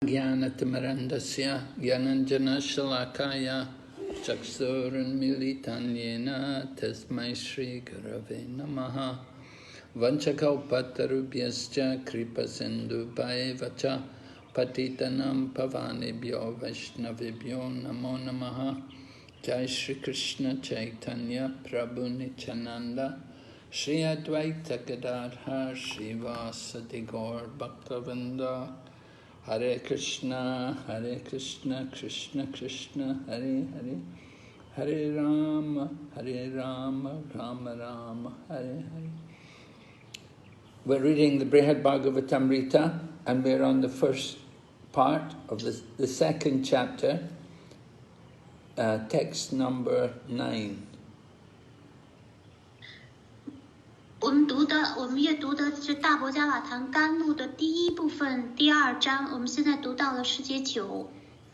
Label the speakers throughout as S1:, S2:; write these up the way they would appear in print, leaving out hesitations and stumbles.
S1: Jnanatimarandasya Jnananjana Shalakaya Chaksurunmilitanyena Tasmai Shri Gurave Namaha Vanchakalpatarubhyascha Kripasindubhaivacha Patitanam Pavanebhyo Vaishnavibhyo Namo Namaha Jai Shri Krishna Chaitanya Prabhu Nityananda Shri Advaita Gadadhar Srivasadi Gaur Bhaktavinda Hare Krishna, Krishna Krishna, Hare Hare, Hare Rama, Rama Rama, Hare Hare. We're reading the Brhad Bhagavatamrta, and we're on the first part of the second chapter, text number 9.
S2: 我们阅读的是大伯加瓦堂甘露的第一部分第2章，我们现在读到了10节9。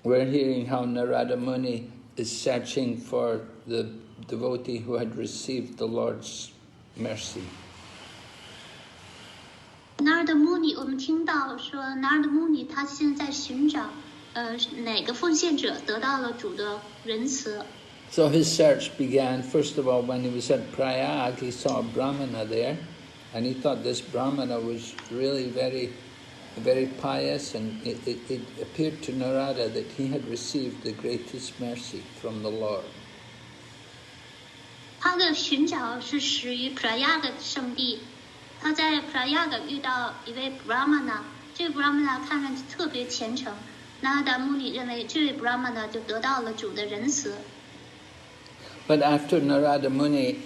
S1: We're hearing how Narada Muni is searching for the devotee who had received the Lord's mercy.
S2: 拿尔德穆尼，我们听到说拿尔德穆尼他现在寻找哪个奉献者得到了主的仁慈。
S1: So his search began, first of all, when he was at Prayag, he saw a Brahmana there, and he thought this Brahmana was really very, very pious, and it appeared to Narada that he had received the greatest mercy from the Lord.
S2: 他的寻找是始于 Prayag 圣地，他在 Prayag 遇到一位 Brahmana， 这位 Brahmana 看上去特别虔诚，拿尔德穆尼认为这位 Brahmana 就得到了主的仁慈。
S1: But after Narada Muni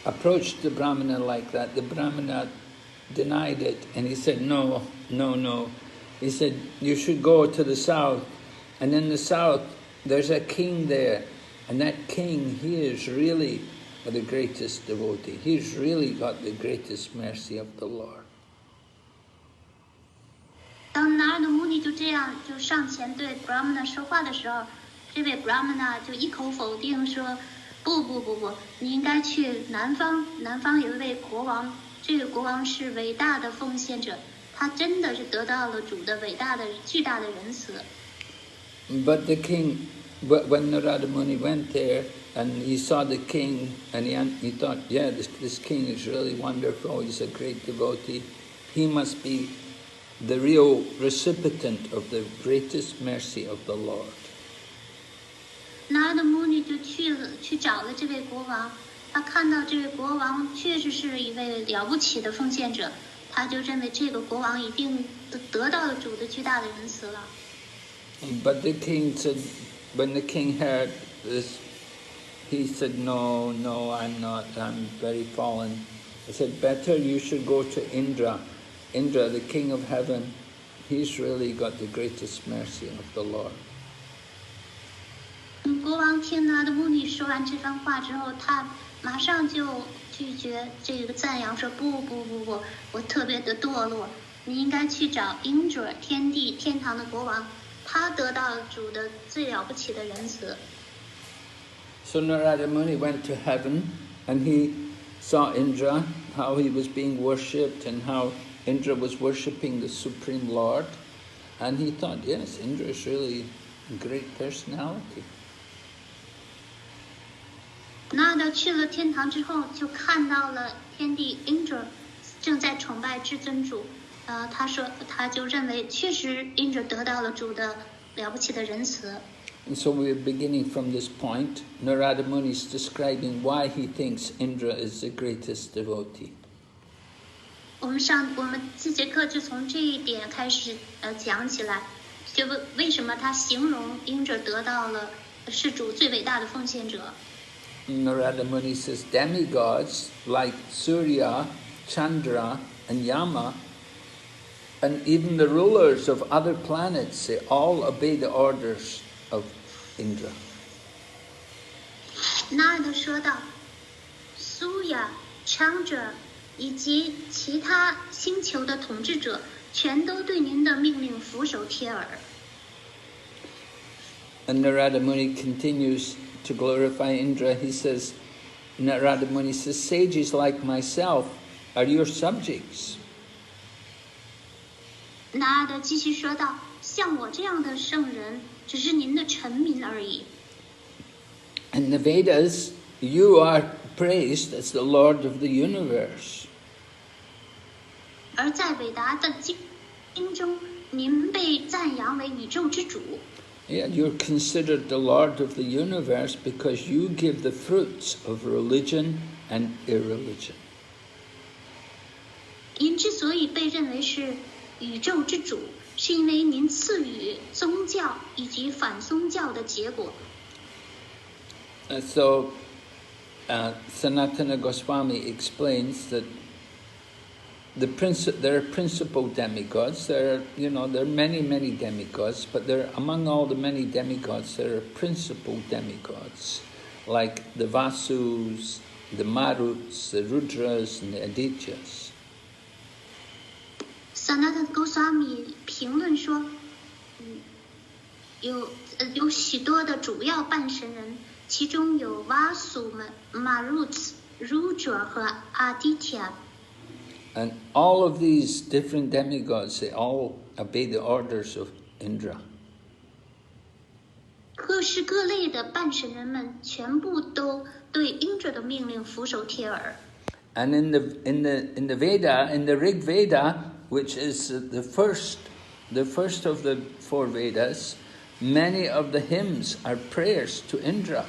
S1: approached the Brahmana like that, the Brahmana denied it, and he said, no. He said, you should go to the south, and in the south there's a king there, and that king, he is really the greatest devotee. He's really got the greatest mercy of the Lord.
S2: 当拿尔德穆尼就这样就上前对 Brahmana 说话的时候，这位 Brahmana 就一口否定说。 不，你应该去南方。南方有一位国王，这位国王是伟大的奉献者，他真的是得到了主的伟大的、巨大的仁慈。
S1: But the king, when Narada Muni went there and he saw the king, and he thought, yeah, this king is really wonderful. He's a great devotee. He must be the real recipient of the greatest mercy of the Lord.
S2: 拿尔德穆尼就去找了这位国王，他看到这位国王确实是一位了不起的奉献者，他就认为这个国王一定得到了主的巨大的仁慈了。
S1: But the king said, when the king heard this, he said, no, I'm not. I'm very fallen. He said, better you should go to Indra. Indra, the king of heaven, he's really got the greatest mercy of the Lord.
S2: 国王听拿尔德穆尼说完这番话之后，他马上就拒绝这个赞扬，说不，我特别的堕落，你应该去找 Indra 天地天堂的国王，他得到主的最了不起的仁慈。
S1: So Narada Muni went to heaven and he saw Indra, how he was being worshipped and how Indra was worshipping the Supreme Lord, and he thought, yes, Indra is really a great personality.
S2: 拿尔德去了天堂之后，就看到了天帝 Indra 正在崇拜至尊主。他就认为确实 Indra 得到了主的了不起的仁慈。
S1: And so we're beginning from this point. Narada Muni is describing why he thinks Indra is the greatest devotee.
S2: 我们这节课就从这一点开始讲起来，就为什么他形容 Indra 得到了是主最伟大的奉献者。
S1: Narada Muni says demigods like Surya, Chandra and Yama, and even the rulers of other planets, they all obey the orders of Indra.
S2: 拿尔德说道，苏亚、Chandra 以及其他星球的统治者，全都对您的命令俯首帖耳。
S1: And Narada Muni continues to glorify Indra. He says, Narada Muni says, sages like myself are your subjects.
S2: 拿尔德继续说道，像我这样的圣人，只是您的臣民而已。
S1: In the Vedas, you are praised as the Lord of the universe.
S2: 而在伟大的经中，您被赞扬为宇宙之主。
S1: Yeah, you're considered the Lord of the universe because you give the fruits of religion and irreligion.
S2: 您之所以被认为是宇宙之主，是因为您赐予宗教以及反宗教的结果。
S1: So, Sanatana Goswami explains that there are principal demigods. There are many demigods, but among all the many demigods, there are principal demigods, like the Vasus, the Maruts, the Rudras, and the Adityas.
S2: Sanatana Goswami 评论说，有许多的主要半神人，其中有 Vasu 们、Maruts、Rudra 和 Aditya。And
S1: all of these different demigods, they all obey the orders of Indra.
S2: 各式各类的半神人们全部都对 Indra 的命令俯首帖耳。
S1: And in the Veda, in the Rig Veda, which is the first of the 4 Vedas, many of the hymns are prayers to Indra.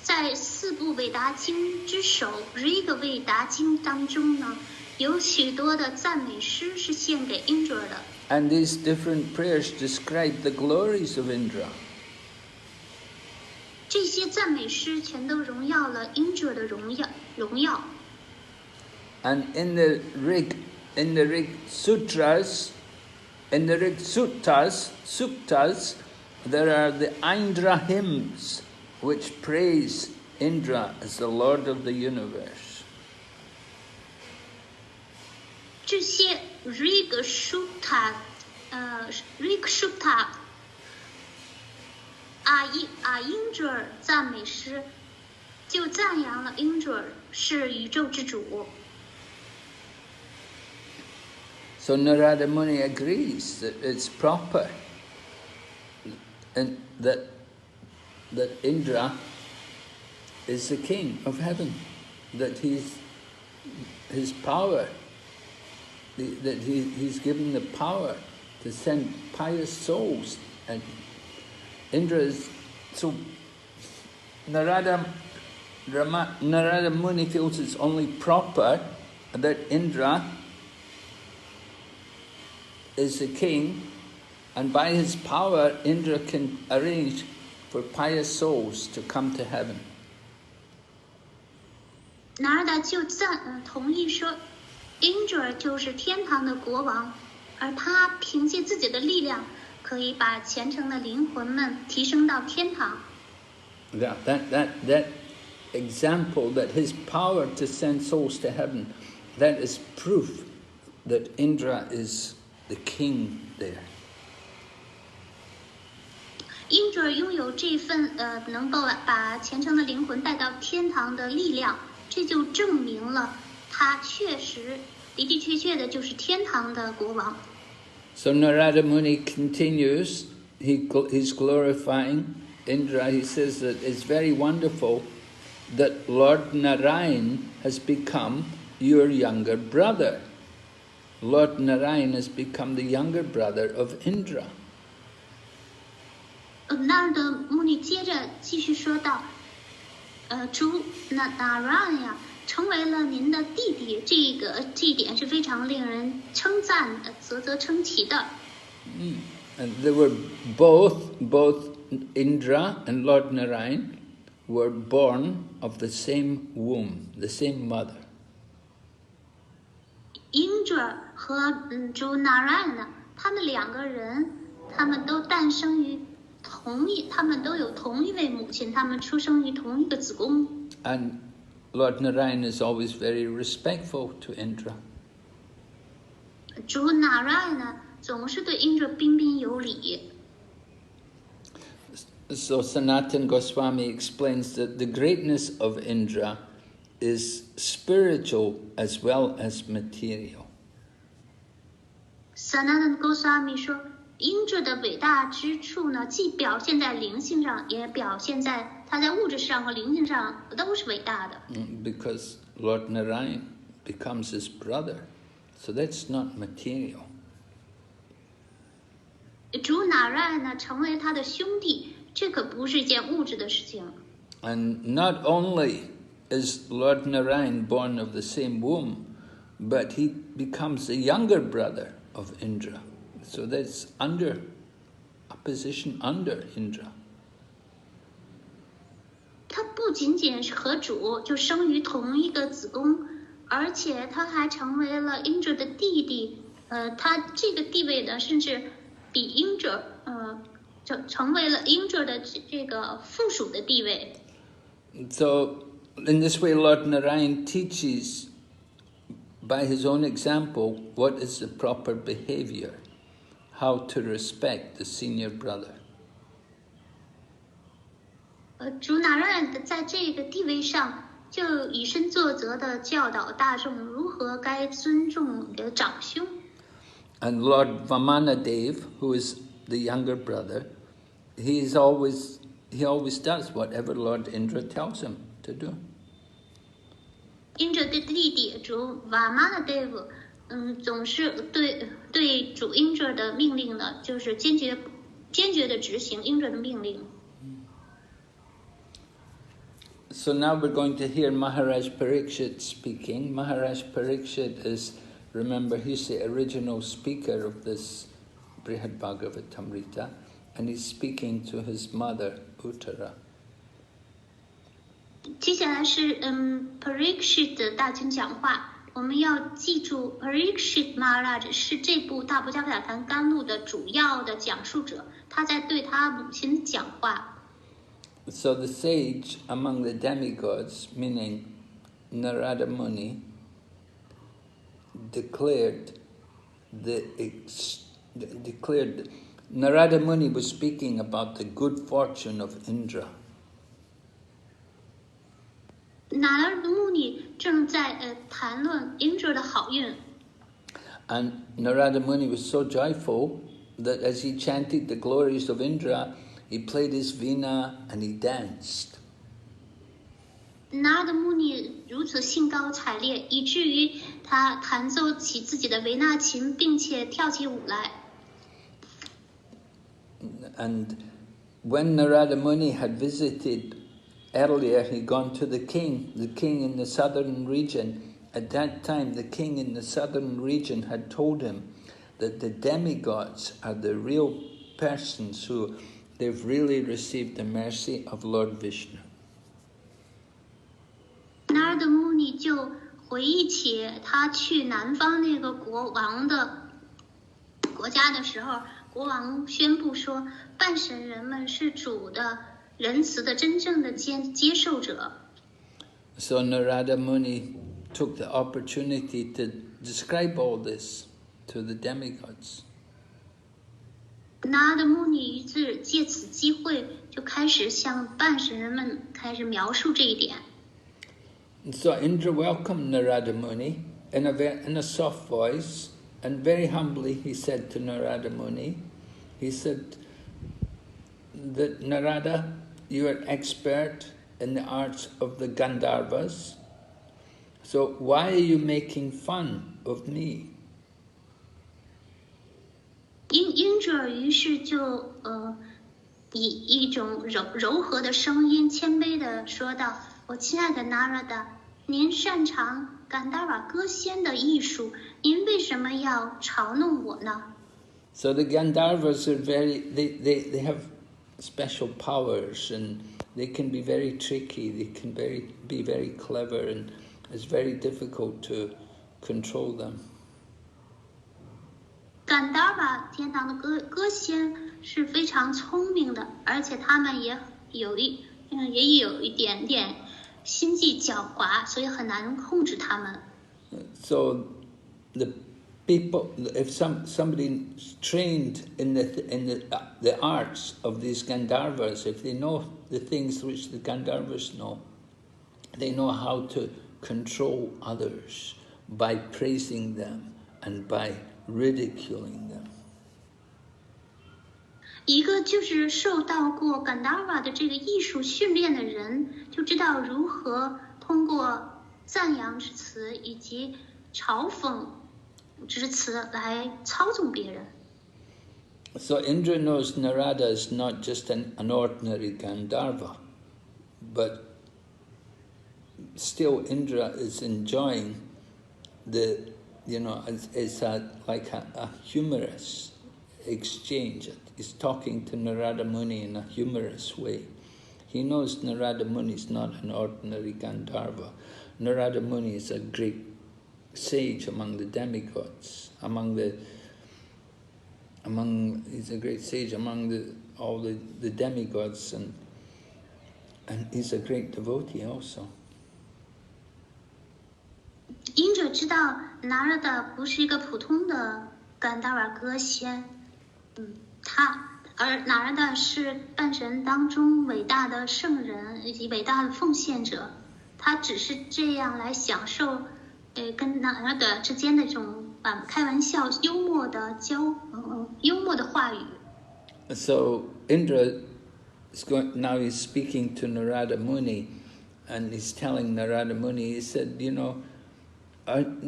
S2: 在4部韦达经之首 Rig 韦达经当中呢，有许多的赞美诗是献给 Indra 的。
S1: And these different prayers describe the glories of Indra.
S2: 这些赞美诗全都荣耀了 Indra 的荣耀。
S1: And in the Rig Sutras, Suktas, there are the Indra hymns, which praise Indra as the Lord of the universe.
S2: 这些 Rig Sutta Indra 赞美诗，就赞扬了 Indra 是宇宙之主。
S1: So Narada Muni agrees that it's proper, and that Indra is the king of heaven, that his power, that he's given the power to send pious souls, and Indra is so. Narada Muni feels it's only proper that Indra is the king, and by his power Indra can arrange for pious souls to come to heaven.
S2: 拿尔达就同意说 ，Indra 就是天堂的国王，而他凭借自己的力量，可以把虔诚的灵魂们提升到天堂。
S1: That example, that his power to send souls to heaven, that is proof that Indra is the king there.
S2: Indra 拥有这份能够把虔诚的灵魂带到天堂的力量，这就证明了他确实的的确确的就是天堂的国王。
S1: So Narada Muni continues, he's glorifying Indra. He says that it's very wonderful that Lord Narayan has become your younger brother. Lord Narayan has become the younger brother of Indra.
S2: 那儿的穆尼接着继续说道，主Narayan呀，成为了您的弟弟，这一点是非常令人称赞的，啧啧称奇的。
S1: And they were both Indra and Lord Narayan were born of the same womb, the same mother.
S2: Indra 和主 Narayan 呢，他们两个人，他们都诞生于他们都有同一位母亲，他们出生于同一个子宫。
S1: And Lord Narayan is always very respectful to Indra.
S2: 主 Narayan 呢，总是对 Indra 彬彬有礼。
S1: So Sanatana Goswami explains that the greatness of Indra is spiritual as well as material.
S2: Sanatana Goswami 说，因着的伟大之处呢，既表现在灵性上，也表现在它在物质上和灵性上都是伟大的。
S1: Because Lord Narayan becomes his brother, so that's not material.
S2: 主哪然呢，成为他的兄弟，这可不是一件物质的事情。
S1: And not only is Lord Narayan born of the same womb, but he becomes the younger brother of Indra. So that's under a position under Indra.
S2: 他不仅仅是和主就生于同一个子宫，而且他还成为了英者的弟弟。他这个地位呢，甚至比英者成为了英者的这个附属的地位。
S1: So in this way, Lord Narayan teaches by his own example what is the proper behavior, how to respect the senior brother.
S2: 主哪然在这个地位上就以身作则的教導大眾如何該尊重你的長兄。
S1: And Lord Vamanadev, who is the younger brother, he always does whatever Lord Indra tells him to do.
S2: 因着的弟弟主瓦玛那德夫，总是对主因着的命令呢，就是坚决的执行因着的命令。
S1: So now we're going to hear Maharaj Parikshit speaking. Maharaj Parikshit is, remember, he's the original speaker of this Brhad Bhagavatamrta, and he's speaking to his mother, Uttara.
S2: 接下来是Parikshit 的大经讲话，我们要记住 Parikshit Maharaj 是这部大部加法坛甘露的主要的讲述者，他在对他母亲讲话。
S1: So the sage among the demigods, meaning Narada Muni, declared Narada Muni was speaking about the good fortune of Indra.
S2: 哪拉穆尼正在谈论因着的好运。
S1: And Narada Muni was so joyful that as he chanted the glories of Indra, he played his veena and he danced.
S2: 哪拉穆尼如此兴高采烈，以至于他弹奏起自己的维纳琴，并且跳起舞来。
S1: And when Narada Muni had visited earlier, he'd gone to the king in the southern region. At that time, the king in the southern region had told him that the demigods are the real persons who they've really received the mercy of Lord Vishnu.
S2: 哪拉穆尼就回忆起他去南方那个国王的国家的时候，国王宣布说，半神人们是主的仁慈的真正的接受者。
S1: So Narada Muni took the opportunity to describe all this to the demigods.
S2: 哪拉穆尼于是借此机会就开始向半神人们开始描述这一点。
S1: So Indra welcomed Narada Muni in a soft voice, and very humbly he said to Narada Muni, he said that Narada, you are expert in the arts of the Gandharvas, so why are you making fun of me?
S2: 因者于是就以一种柔和的声音谦卑的说道，我亲爱的 Narada， 您擅长甘达瓦歌仙的艺术，您为什么要嘲弄我呢？
S1: So the Gandharvas are they have special powers, and they can be very tricky, they can be very clever, and it's very difficult to control them.
S2: 甘达瓦天堂的歌仙是非常聪明的，而且他们也有一点点心计狡猾，所以很难控制他们。
S1: So the people, if somebody trained in the arts of these Gandharvas, if they know the things which the Gandharvas know, they know how to control others by praising them and by ridiculing them.
S2: 一个就是受到过 Gandharva 的这个艺术训练的人，就知道如何通过赞扬之词以及嘲讽之词来操纵别人。
S1: So Indra knows Narada is not just an ordinary Gandharva, but still Indra is enjoying it's like a humorous exchange. He's talking to Narada Muni in a humorous way. He knows Narada Muni is not an ordinary Gandharva. Narada Muni is a great sage among the demigods, he's a great sage among all the demigods, and he's a great devotee also.
S2: 因者知道拿热的不是一个普通的甘达瓦歌仙，而拿热的是半神当中伟大的圣人以及伟大的奉献者，他只是这样来享受，跟拿热的之间的这种开玩笑、幽默的话语。
S1: So Indra now he's speaking to Narada Muni, and he's telling Narada Muni, he said,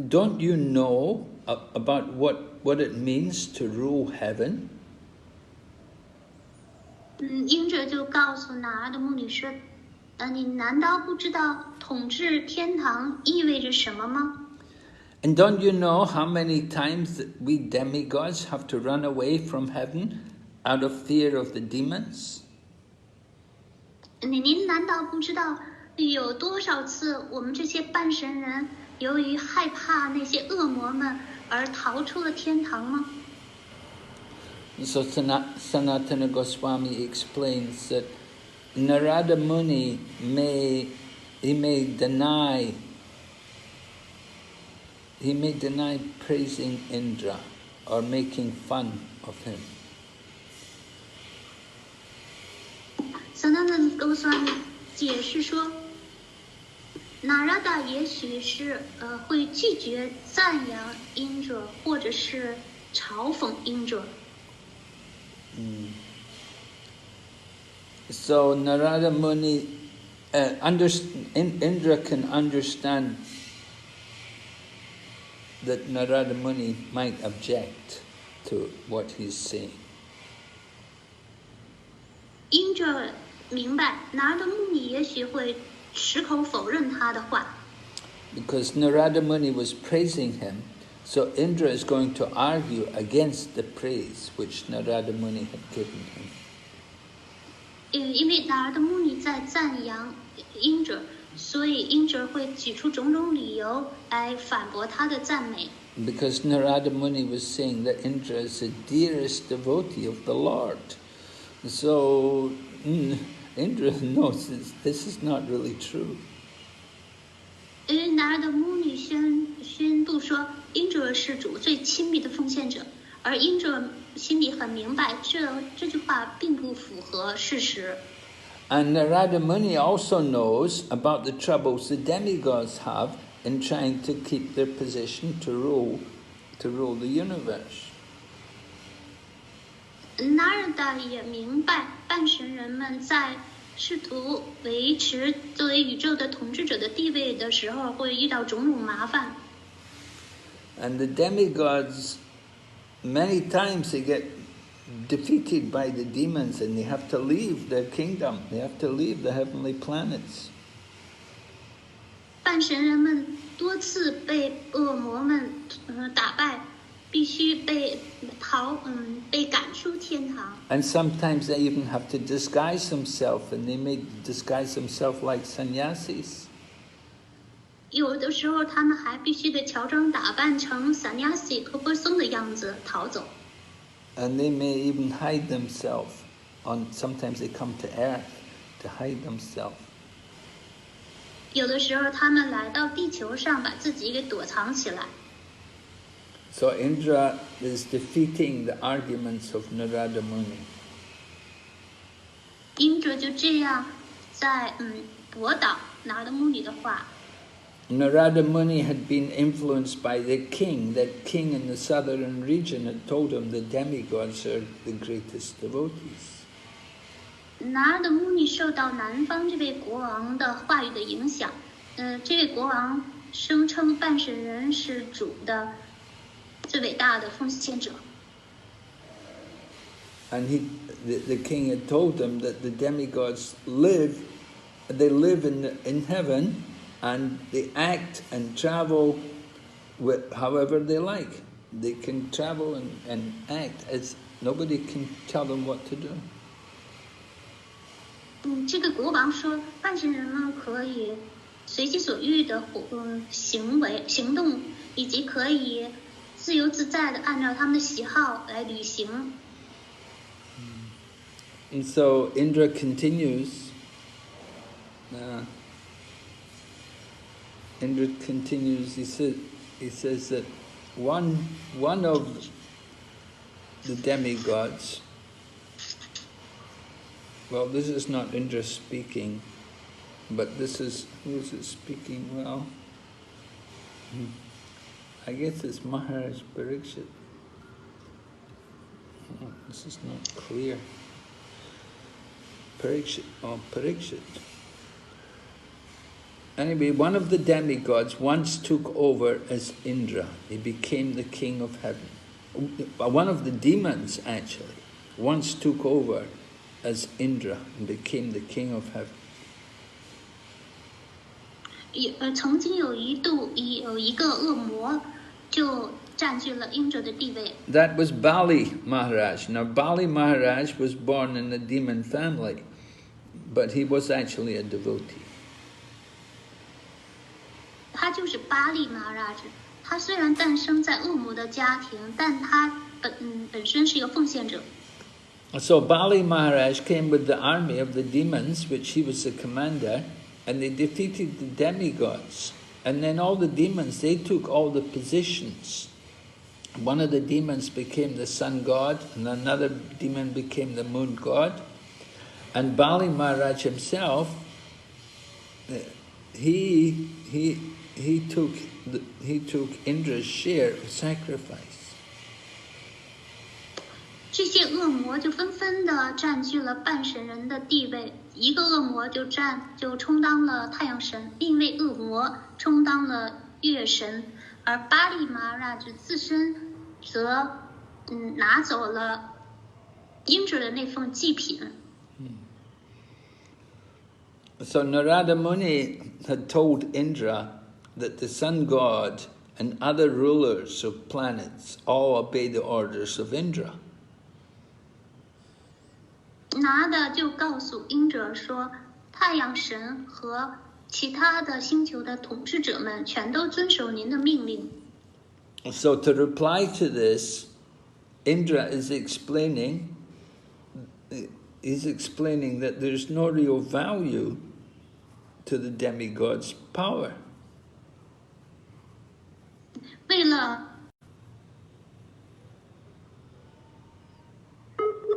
S1: don't you know about what it means to rule heaven?
S2: 因者就告诉拿拉的穆女说，你难道不知道统治天堂意味着什么吗？
S1: And don't you know how many times that we demigods have to run away from heaven out of fear of the demons?
S2: 您难道不知道有多少次我们这些半神人由于害怕那些恶魔们而逃出了天堂吗？
S1: So Sanatana Goswami explains that Narada Muni may deny praising Indra or making fun of him.
S2: Sanatana Goswami 解释说，那拉达也许是会拒绝赞扬因者，或者是嘲讽因者。
S1: So Narada Muni, Indra can understand that Narada Muni might object to what he's saying.
S2: 因者明白，拿拉达穆尼也许会矢口否认他的话。
S1: Because Narada Muni was praising him, so Indra is going to argue against the praise which Narada Muni had given him.
S2: 因为拿拉达穆尼在赞扬因者，所以因者会举出种种理由来反驳他的赞美。
S1: Because Narada Muni was saying that Indra is the dearest devotee of the Lord. So Indra knows this is not really true.
S2: 因为拿拉达穆尼宣布说，因者是主最亲密的奉献者，而因者心里很明白，这句话并不符合事实。
S1: And Narada Muni also knows about the troubles the demigods have in trying to keep their position to rule the universe.
S2: 拿拉达也明白，半神人们在试图维持作为宇宙的统治者的地位的时候，会遇到种种麻烦。
S1: And the demigods, many times they get defeated by the demons and they have to leave their kingdom. They have to leave the heavenly planets.
S2: 半神人们多次被恶魔们打败，必须被赶出天堂。
S1: And sometimes they even have to disguise themselves, and they may disguise themselves like sannyasis.
S2: 有的时候，他们还必须得乔装打扮成sannyasi托钵僧的样子逃走。
S1: And they may even hide themselves. Sometimes they come to earth to hide themselves.
S2: 有的时候，他们来到地球上，把自己给躲藏起来。
S1: So Indra is defeating the arguments of Narada Muni.
S2: 因者就这样在驳倒拿拉达穆尼的话。
S1: Narada Muni had been influenced by the king. That king in the southern region had told him the demigods are the greatest devotees.
S2: 拿尔的穆尼受到南方这位国王的话语的影响，这位国王声称半神人是主的最伟大的奉献者。
S1: And the king had told them that the demigods live in heaven, and they act and travel however they like. They can travel and act as nobody can tell them what to do.
S2: 这个国王说，半神人们可以随其所欲的行动，以及可以自由自在的按照他们的喜好来履行。
S1: And so Indra continues. Indra continues. He says that one of the demigods. Well, this is not Indra speaking, but this is, who is it speaking? Well, I guess it's Maharaj Parikshit. Oh, this is not clear. Parikshit. Anyway, one of the demigods once took over as Indra. He became the king of heaven. One of the demons, actually, once took over as Indra and became the king of heaven.
S2: 曾经有一个恶魔就占据了英者的地位。
S1: That was Bali Maharaj. Now Bali Maharaj was born in a demon family, but he was actually a devotee.
S2: 他就是巴利马拉之，他虽然诞生在恶魔的家庭，但他本身是一个奉献者。
S1: So Bali Maharaj came with the army of the demons, which he was the commander, and they defeated the demigods. And then all the demons, they took all the positions. One of the demons became the sun god, and another demon became the moon god. And Bali Maharaj himself, he took Indra's share of sacrifice.
S2: 这些恶魔就纷纷的占据了半神人的地位，一个恶魔就充当了太阳神，另一位恶魔充当了月神，而巴利马拉之自身则拿走了英者的那份祭品。
S1: So Narada Muni had told Indra that the sun god and other rulers of planets all obey the orders of Indra.
S2: 拿的就告诉英者说，太阳神和其他的星球的统治者们全都遵守您的命令。
S1: So to reply to this, Indra is explaining that there's no real value to the demigod's power.
S2: 为了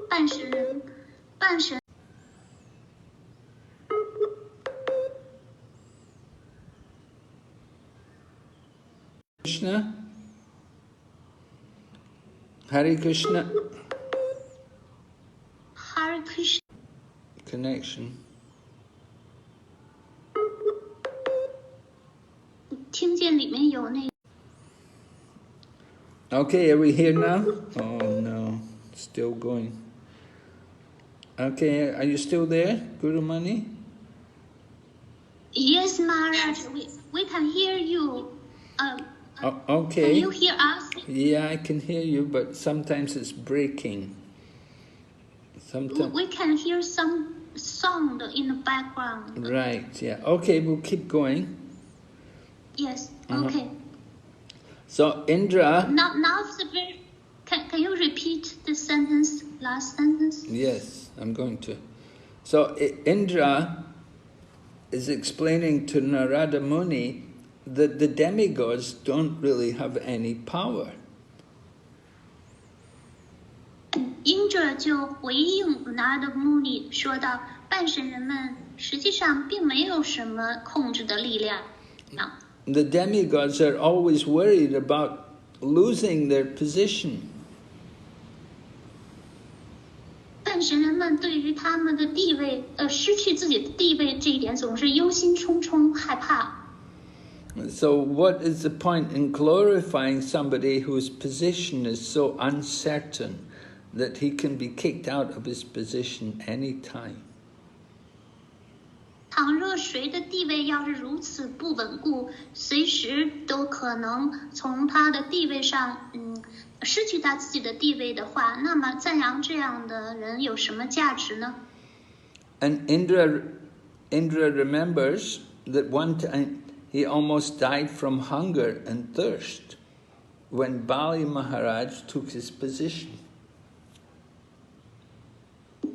S2: 半神。
S1: Krishna? Hare Krishna?
S2: Hare Krishna.
S1: Connection.
S2: 听见里面有那。
S1: Okay, are we here now? Oh no, still going. Okay, are you still there, Guru Mani?
S2: Yes, Maharaj, we can hear you.
S1: Okay.
S2: Can you hear us?
S1: Yeah, I can hear you, but sometimes it's breaking. Sometimes.
S2: We can hear some sound in the background.
S1: Right, yeah. Okay, we'll keep going.
S2: Yes, okay.
S1: So Indra...
S2: Now it's very... Can you repeat the sentence, last sentence?
S1: Yes, I'm going to. So Indra is explaining to Narada Muni that the demigods don't really have any power.
S2: 英者就回应拿的穆尼说道，半神人们实际上并没有什么控制的力量。
S1: the demigods are always worried about losing their position.
S2: 半神人们对于他们的地位，失去自己的地位这一点总是忧心忡忡，害怕。
S1: So what is the point in glorifying somebody whose position is so uncertain that he can be kicked out of his position any time?
S2: 倘若谁的地位要是如此不稳固，随时都可能从他的地位上，失去他自己的地位的话，那么赞扬这样的人有什么价值呢？
S1: And Indra remembers that one time he almost died from hunger and thirst when Bali Maharaj took his position.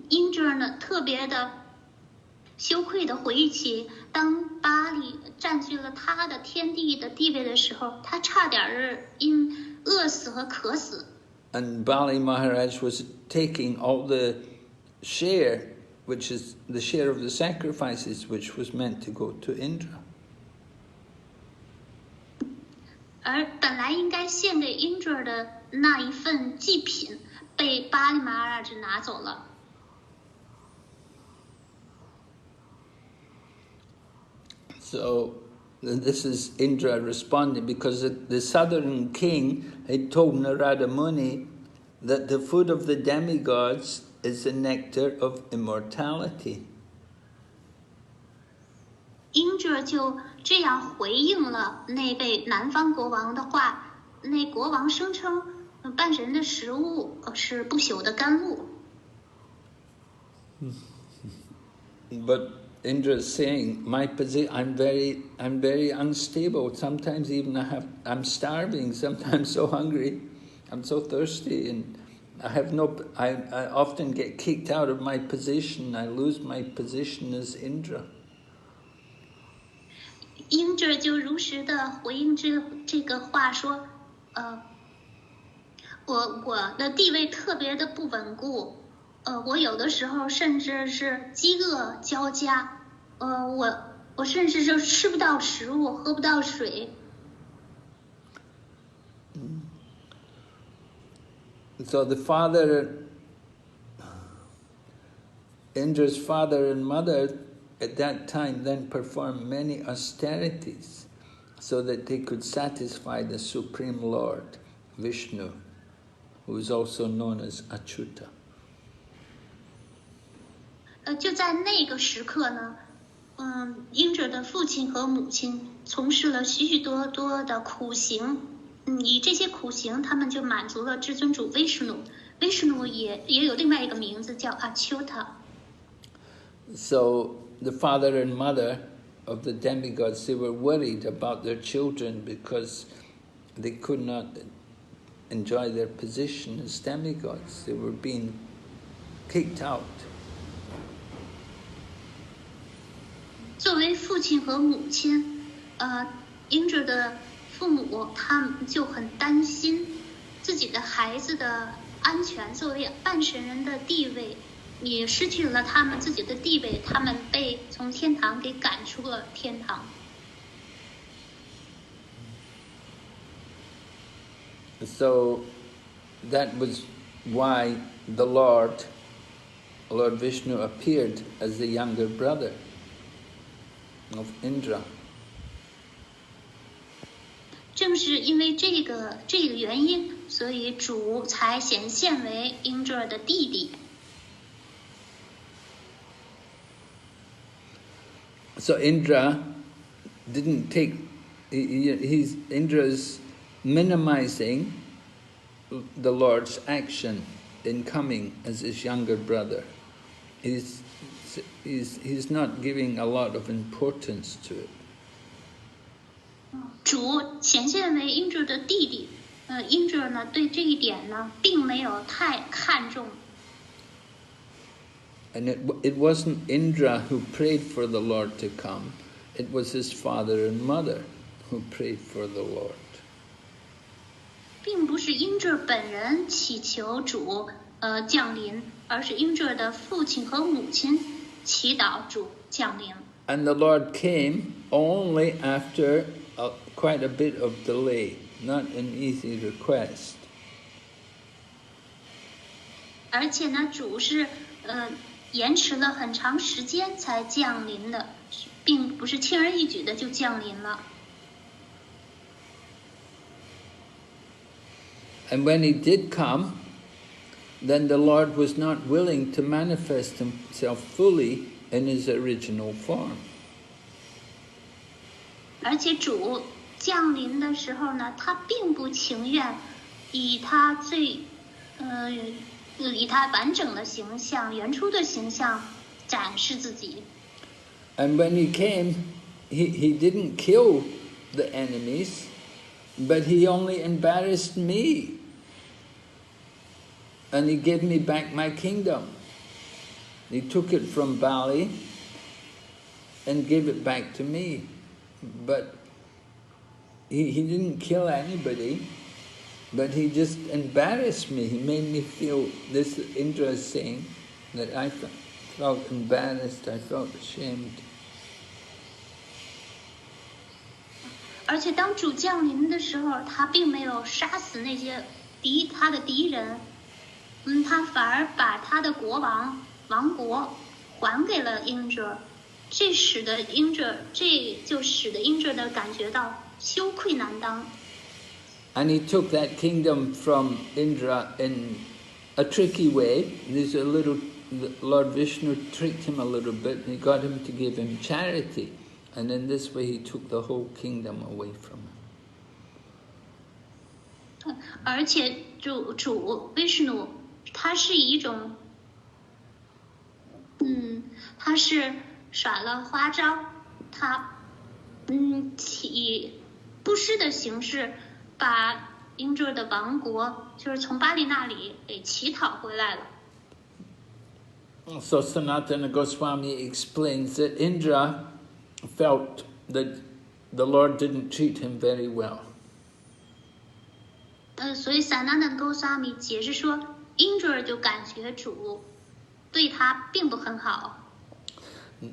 S2: 英哲呢，特别的羞愧的回忆起，当巴里占据了他的天地的地位的时候，他差点儿因饿死和渴死。
S1: And Bali Maharaj was taking all the share, which is the share of the sacrifices, which was meant to go to Indra.
S2: 而本来应该献给英哲的那一份祭品，被巴里马拉只拿走了。
S1: So this is Indra responding, because the southern king had told Narada Muni that the food of the demigods is the nectar of immortality.
S2: 英哲就这样回应了那位南方国王的话，那国王声称半神的食物是不朽的甘露。
S1: But Indra is saying, my position, I'm very unstable. Sometimes even I'm starving. Sometimes so hungry, I'm so thirsty, and I often get kicked out of my position. I lose my position as Indra.
S2: 英哲就如实的回应这个话说，我的地位特别的不稳固，我有的时候甚至是饥饿交加，我甚至就吃不到食物，喝不到水。
S1: So Indra's father and mother at that time then performed many austerities so that they could satisfy the Supreme Lord, Vishnu, who is also known as Achyuta.
S2: 就在那个时刻呢，英哲的父亲和母亲从事了许许多多的苦行，以这些苦行，他们就满足了至尊主 Vishnu 也有另外一个名字叫 Achyuta。
S1: So the father and mother of the demigods, they were worried about their children because they could not enjoy their position as demigods. They were being kicked out.
S2: 作为父亲和母亲，英哲的父母他们就很担心自己的孩子的安全，作为半神人的地位。也失去了他们自己的地位，他们被从天堂给赶出了天堂。
S1: So that was why the Lord Vishnu appeared as the younger brother of Indra.
S2: 正是因为这个原因，所以主才显现为英哲的弟弟。
S1: So Indra didn't take. Indra's minimizing the Lord's action in coming as his younger brother. He's not giving a lot of importance to it.
S2: 主显现为英哲的弟弟，英哲呢对这一点呢并没有太看重。
S1: And it wasn't Indra who prayed for the Lord to come, it was his father and mother who prayed for the Lord.
S2: 并不是英哲本人祈求主降临，而是英哲的父亲和母亲祈祷主降临。
S1: And the Lord came only after quite a bit of delay, not an easy request.
S2: 而且呢，主是延迟了很长时间才降临的，并不是轻而易举的就降临了。
S1: And when he did come, then the Lord was not willing to manifest himself fully in his original form.
S2: 而且主降临的时候呢，他并不情愿以他完整的形象、原初的形象展示自己。
S1: And when he came, he didn't kill the enemies, but he only embarrassed me. And he gave me back my kingdom. He took it from Bali and gave it back to me. But he didn't kill anybody, but he just embarrassed me. He made me feel, this Indra is saying, that I felt embarrassed, I felt ashamed.
S2: 而且当主降临的时候，他并没有杀死那些他的敌人，他反而把他的王国还给了英哲，这就使得英哲的感觉到羞愧难当。
S1: And he took that kingdom from Indra in a tricky way. Lord Vishnu tricked him a little bit, and he got him to give him charity. And in this way he took the whole kingdom away from him.
S2: 而且主 Vishnu 他是以一种他是耍了花招，他以布施的形式把英哲的王国就是从巴黎那里给乞讨回来了。
S1: So Sanatana Goswami explains that Indra felt that the Lord didn't treat him very well.
S2: 所以萨那那高萨米解释说，英哲就感觉主对他并不很好。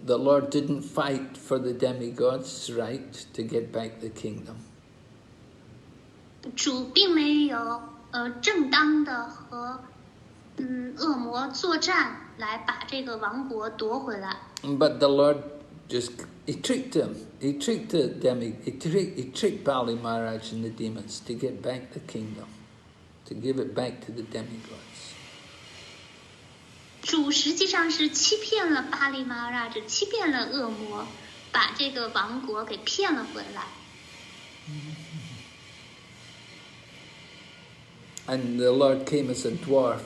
S1: The Lord didn't fight for the demigods' right to get back the kingdom.
S2: 主并没有正当的和恶魔作战来把这个王国夺回来。
S1: But the Lord he tricked him. He tricked he tricked Bali Maharaj and the demons to get back the kingdom, to give it back to the demigods.
S2: 主实际上是欺骗了巴利马拉，欺骗了恶魔，把这个王国给骗了回来。
S1: And the Lord came as a dwarf,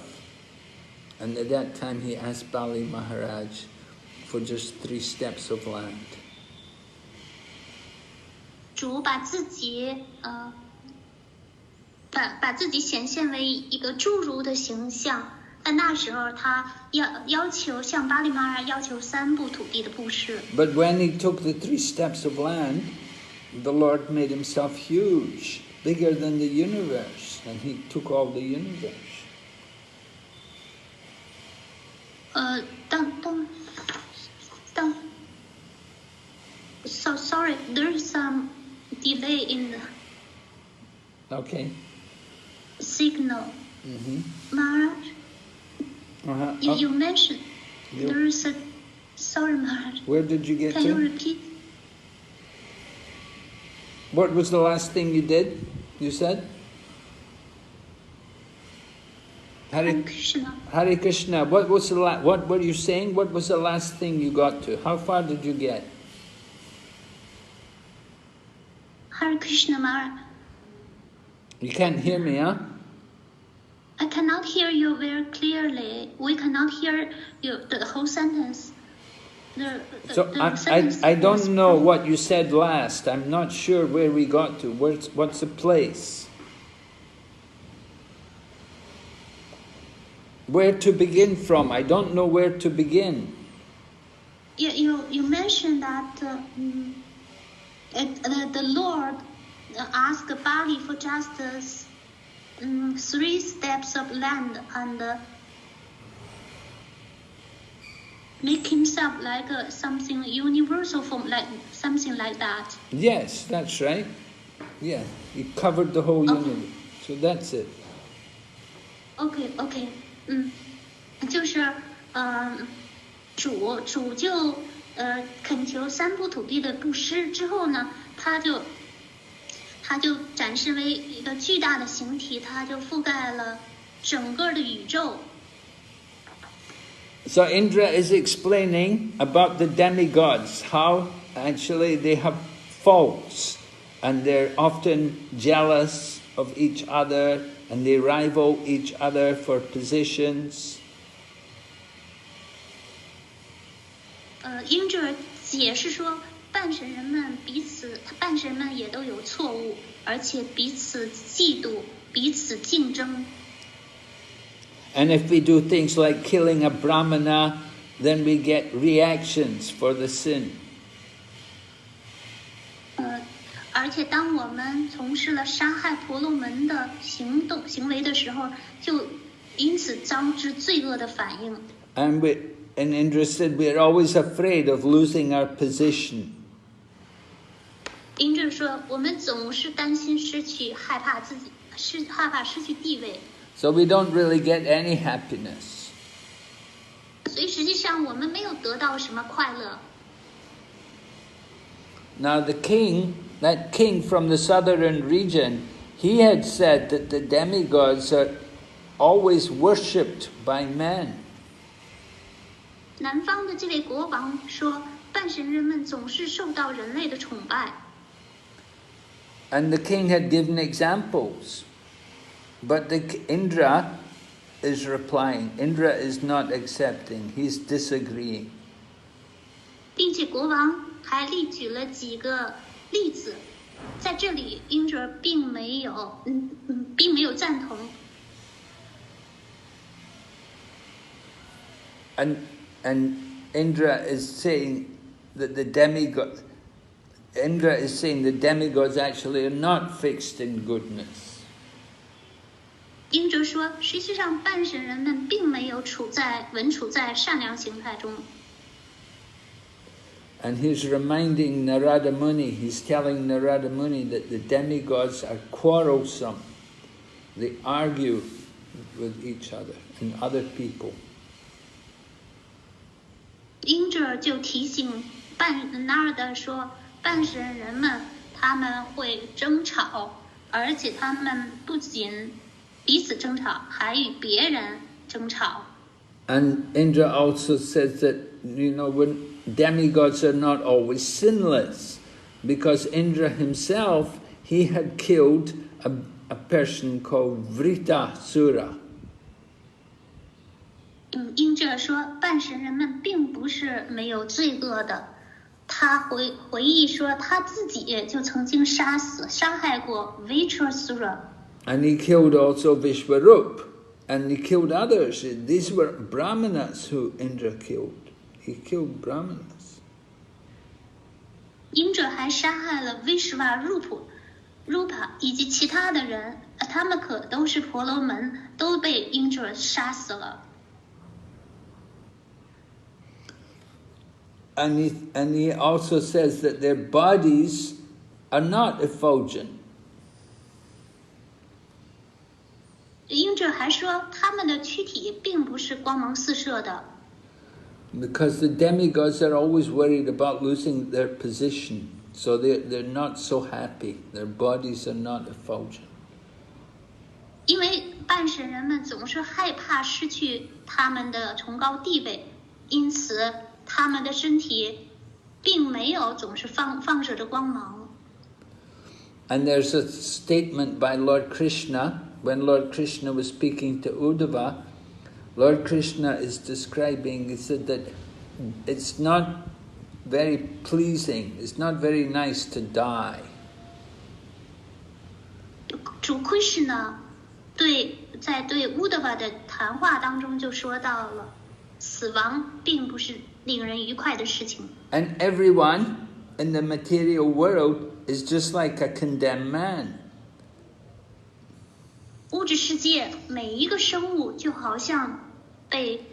S1: and at that time he asked Bali Maharaj for just 3 steps of land.
S2: 主把自己把自己显现为一个侏儒的形象，在那时候他要求向巴利马拉要求3步土地的布施。
S1: But when he took the 3 steps of land, the Lord made himself huge, bigger than the universe, and he took all the universe.
S2: So sorry, there is some delay in the signal. Maharaj, you mentioned there is a... Sorry, Maharaj.
S1: Where did you get to?
S2: Can you repeat?
S1: What was the last thing you did, you said?
S2: Hare Krishna.
S1: Hare Krishna. What were you saying? What was the last thing you got to? How far did you get?
S2: Hare Krishna, Maharaj.
S1: You can't hear me, huh?
S2: I cannot hear you very clearly. We cannot hear the whole sentence.
S1: I don't know what you said last. I'm not sure where we got to. What's the place? Where to begin from? I don't know where to begin.
S2: You mentioned that the Lord asked Bali for just 3 steps of land, and make himself like something universal form, like something like that.
S1: Yes, that's right. Yeah, he covered the whole universe. So that's it.
S2: OK， 就是主就恳求三部土地的布施之后呢，他就展示为一个巨大的形体，它就覆盖了整个的宇宙。
S1: So Indra is explaining about the demigods, how actually they have faults and they're often jealous of each other and they rival each other for positions.
S2: 因着解释说，半神人们半神们也都有错误，而且彼此嫉妒，彼此竞争。
S1: And if we do things like killing a brahmana, then we get reactions for the sin.
S2: 而且当我们从事了杀害婆罗门的行为的时候，就因此招致罪恶的反应。
S1: And Indra said we're always afraid of losing our position.
S2: 因着说，我们总是担心害怕失去地位。
S1: So we don't really get any happiness.
S2: 所以实际上我们没有得到什么快乐。
S1: Now that king from the southern region, he had said that the demigods are always worshipped by men.
S2: 南方的这位国王说，半神人们总是受到人类的崇拜。
S1: And the king had given examples. But Indra is replying. Indra is not accepting. He's disagreeing.
S2: 并且国王还例举了几个例子，在这里因着并没有赞同。
S1: And Indra is saying that the demigods actually are not fixed in goodness.
S2: 因着说，实际上半神人们并没有稳处在善良形态中。
S1: And he's reminding Narada Muni, he's telling Narada Muni that the demigods are quarrelsome. They argue with each other and other people.
S2: 因着就提醒Narada说，半神人们他们会争吵，而且他们不仅彼此争吵，还与别人争吵。
S1: And Indra also says that, when demigods are not always sinless, because Indra himself, he had killed a person called Vritasura.
S2: 因着说，半神人们并不是没有罪恶的。他回忆说，他自己就曾经杀害过 Vritasura。And
S1: he killed also Vishwarup, and he killed others. These were Brahmanas who Indra killed. He killed Brahmanas.
S2: 因着还杀害了 Vishwarupa 以及其他的人，他们可都是婆罗门，都被因着杀死了。
S1: And he also says that their bodies are not effulgent.
S2: 因着还说，他们的躯体并不是光芒四射的。
S1: Because the demigods are always worried about losing their position, so they're not so happy. Their bodies are not effulgent.
S2: 因为半神人们总是害怕失去他们的崇高地位，因此他们的身体并没有总是放射着光芒。
S1: And there's a statement by Lord Krishna, when Lord Krishna was speaking to Uddhava, Lord Krishna is describing, he said that it's not very pleasing, it's not very nice to die.
S2: 主 Krishna 在对 Uddhava 的谈话当中就说到了，死亡并不是令人愉快的事情。
S1: And everyone in the material world is just like a condemned man.
S2: 物质世界每一个生物就好像被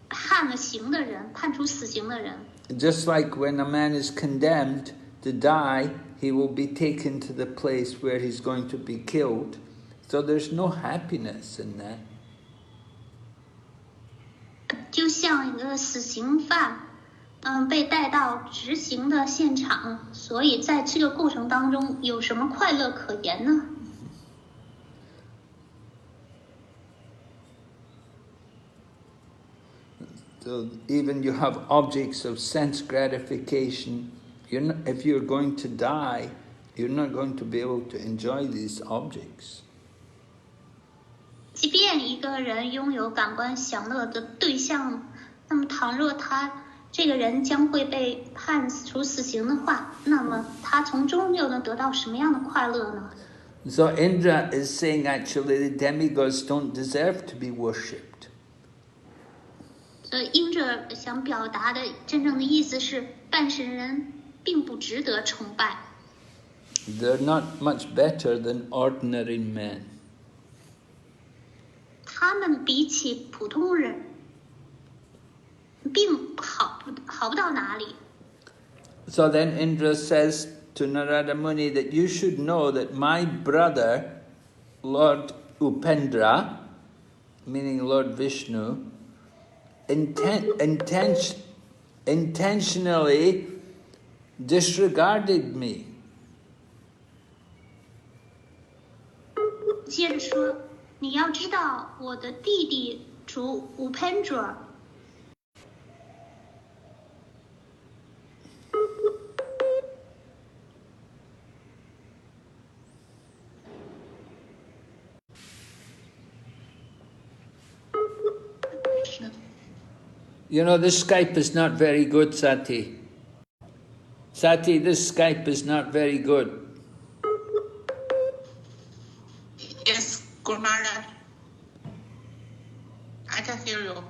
S2: 判了刑的人，判处死刑的人。
S1: Just like when a man is condemned to die, he will be taken to the place where he's going to be killed. So there's no happiness in that.
S2: 就像一个死刑犯，被带到执行的现场，所以在这个过程当中有什么快乐可言呢？
S1: So even you have objects of sense gratification. If you're going to die, you're not going to be able to enjoy these objects.
S2: 即便一个人拥有感官享乐的对象，那么倘若这个人将会被判处死刑的话，那么他从中又能得到什么样的快乐呢？
S1: So Indra is saying actually the demigods don't deserve to be worshipped.
S2: 因着想表达的真正的意思是，半神人并不值得崇拜。
S1: They're not much better than ordinary men.
S2: 他们比起普通人，并好不到哪里。
S1: So then Indra says to Narada Muni that you should know that my brother, Lord Upendra, meaning Lord Vishnu, intentionally disregarded me.
S2: 接着说，你要知道，我的弟弟主Upendra
S1: You know, this Skype is not very good, Sati. Sati, this Skype is not very good.
S3: Yes, Guru Maharaj. I can hear you.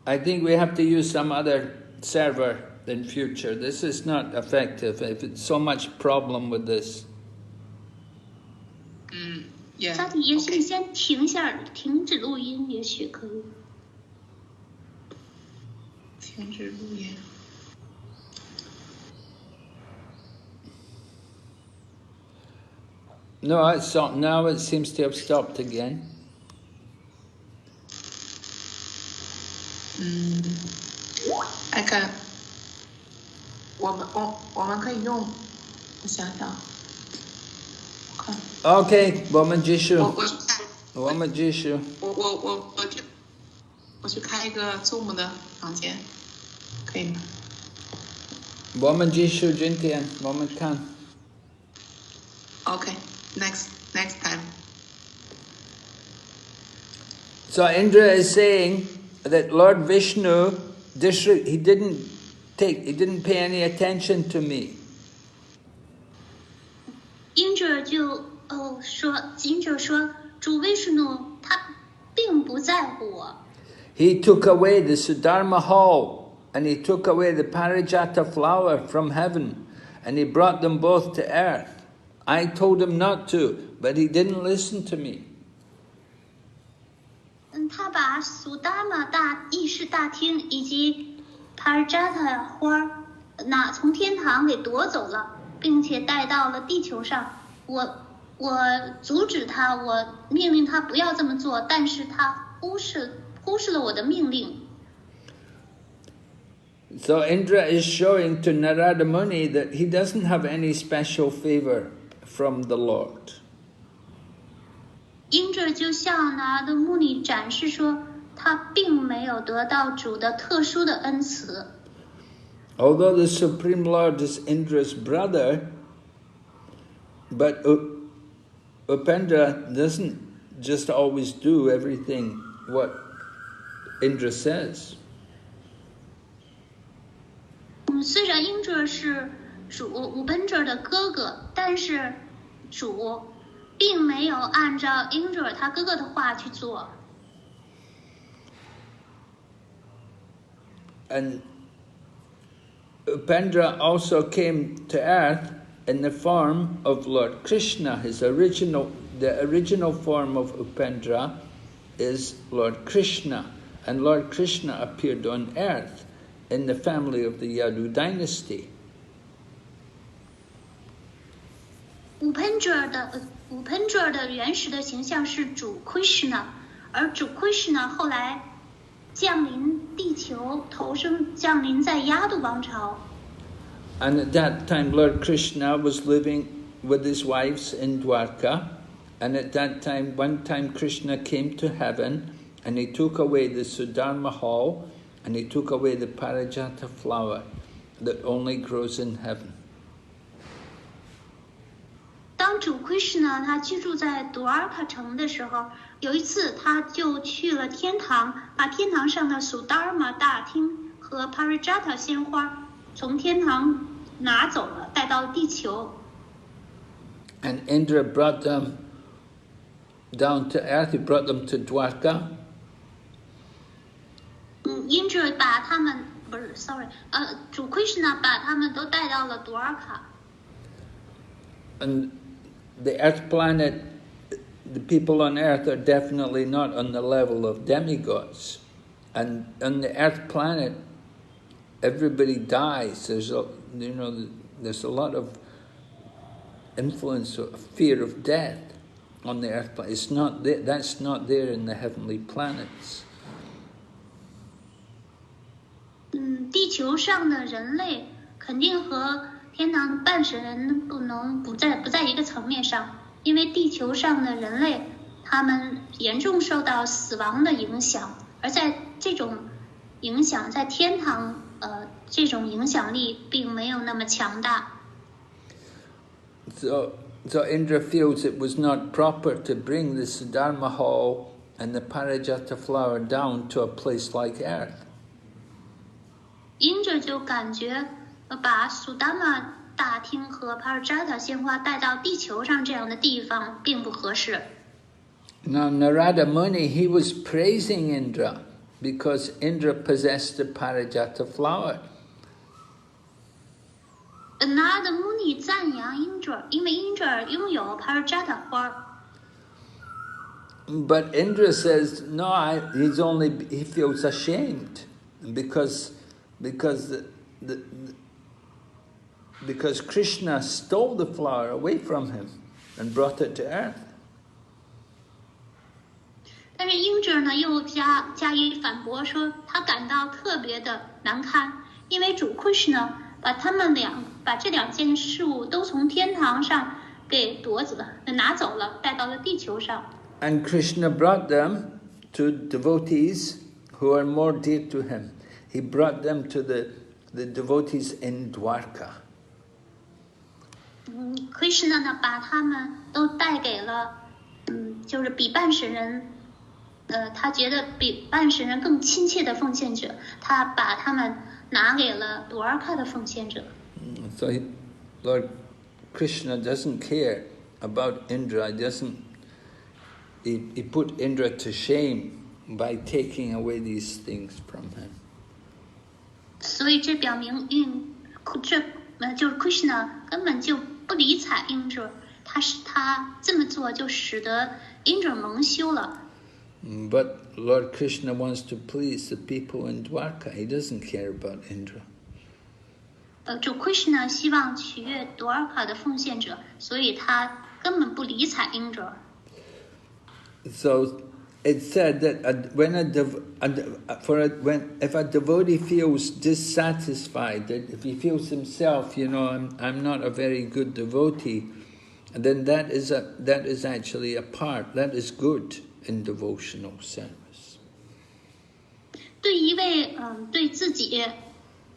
S1: I think we have to use some other server in future. This is not effective. If it's so much problem with this.
S3: Yeah.
S2: 萨提，也许你先停止录音，也许可以。
S3: 停止录音。
S1: No, it's stopped. Now it seems to have stopped again.
S3: I can. 我们可以用，我想想，看。
S1: Okay, woman Jishu.
S3: 我去看。
S1: Woman Jishu.
S3: 我去开一个 Zoom 的房间，可以吗？
S1: Woman Jishu Jintian. Woman Khan.
S3: Okay, next time.
S1: So Indra is saying that Lord Vishnu, he didn't pay any attention to me.
S2: 因着说，主维什努他并不在乎我。
S1: He took away the Sudharma hall and he took away the Parijata flower from heaven and he brought them both to earth. I told him not to, but he didn't listen to me.
S2: 他把苏达玛议事大厅以及帕尔扎塔花从天堂给夺走了，并且带到了地球上。我阻止他，我命令他不要这么做，但是他忽视了我的命令。
S1: So Indra is showing to Narada Muni that he doesn't have any special favor from the Lord.
S2: 因着就向拿的穆尼展示说，他并没有得到主的特殊的恩慈。
S1: Although the Supreme Lord is Indra's brother, but Upendra doesn't just always do everything what Indra says.
S2: 虽然因着是主Upendra的哥哥，但是主并没有按照Indra他哥哥的话去做。
S1: And Upendra also came to earth in the form of Lord Krishna. The original form of Upendra is Lord Krishna. and Lord Krishna appeared on earth in the family of the Yadu dynasty.
S2: 五喷者的原始的形象是主 Krishna， 而主 Krishna 后来降临地球，投生降临在亚度王朝。
S1: And at that time, Lord Krishna was living with his wives in Dwarka. And at that time, one time Krishna came to heaven and he took away the Sudharma hall and he took away the Parijata flower that only grows in heaven.
S2: 当主 Krishna 他居住在杜尔卡城的时候，有一次他就去了天堂，把天堂上的 Sudharma 大厅和 Parijata 鲜花从天堂拿走了，带到地球。
S1: And Indra brought them down to earth. He brought them to Dwarka.
S2: Indra 把他们主 Krishna 把他们都带到了杜尔卡。
S1: And the earth planet, the people on earth are definitely not on the level of demigods. And on the earth planet, everybody dies. There's a lot of influence of fear of death on the earth planet. It's not there, that's not there in the heavenly planets.
S2: 地球上的人类肯定和天堂的半神人不在一个层面上，因为地球上的人类他们严重受到死亡的影响，而在这种影响在天堂这种影响力并没有那么强大。
S1: So Indra feels it was not proper to bring the Sudharma hall and the Parijata flower down to a place like earth.
S2: Indra 就感觉把 Sudharma 大厅和 Parijata 鲜花带到地球上这样的地方并不合适。
S1: Now Narada Muni, he was praising Indra because Indra possessed the Parijata flower.
S2: Narada Muni 赞扬 Indra， 因为 Indra 拥有 Parijata 花。
S1: But Indra says, no, he feels ashamed because Krishna stole the flower away from him and brought it to earth.
S2: 但是 Indra 呢又加以反驳说，他感到特别的难堪，因为主 Krishna 把这两件事物都从天堂上给拿走了，带到了地球上。
S1: And Krishna brought them to devotees who are more dear to him. He brought them to the devotees in Dwarka.
S2: Krishna 呢把他们都带给了，就是比半神人，他觉得比半神人更亲切的奉献者，他把他们拿给了杜尔卡的奉献者。
S1: So Lord Krishna doesn't care about Indra. He put Indra to shame by taking away these things from him.
S2: 所以这表明就是 Krishna 根本就不理睬 Indra， 他这么做就使得 Indra 蒙羞了。
S1: But Lord Krishna wants to please the people in Dwarka. He doesn't care about Indra.
S2: 主 Krishna 希望取悦杜尔卡的奉献者，所以他根本不理睬 Indra。So
S1: it's said that if a devotee feels dissatisfied, that if he feels himself, I'm not a very good devotee, then that is actually a part, that is good in devotional service.
S2: 对一位对自己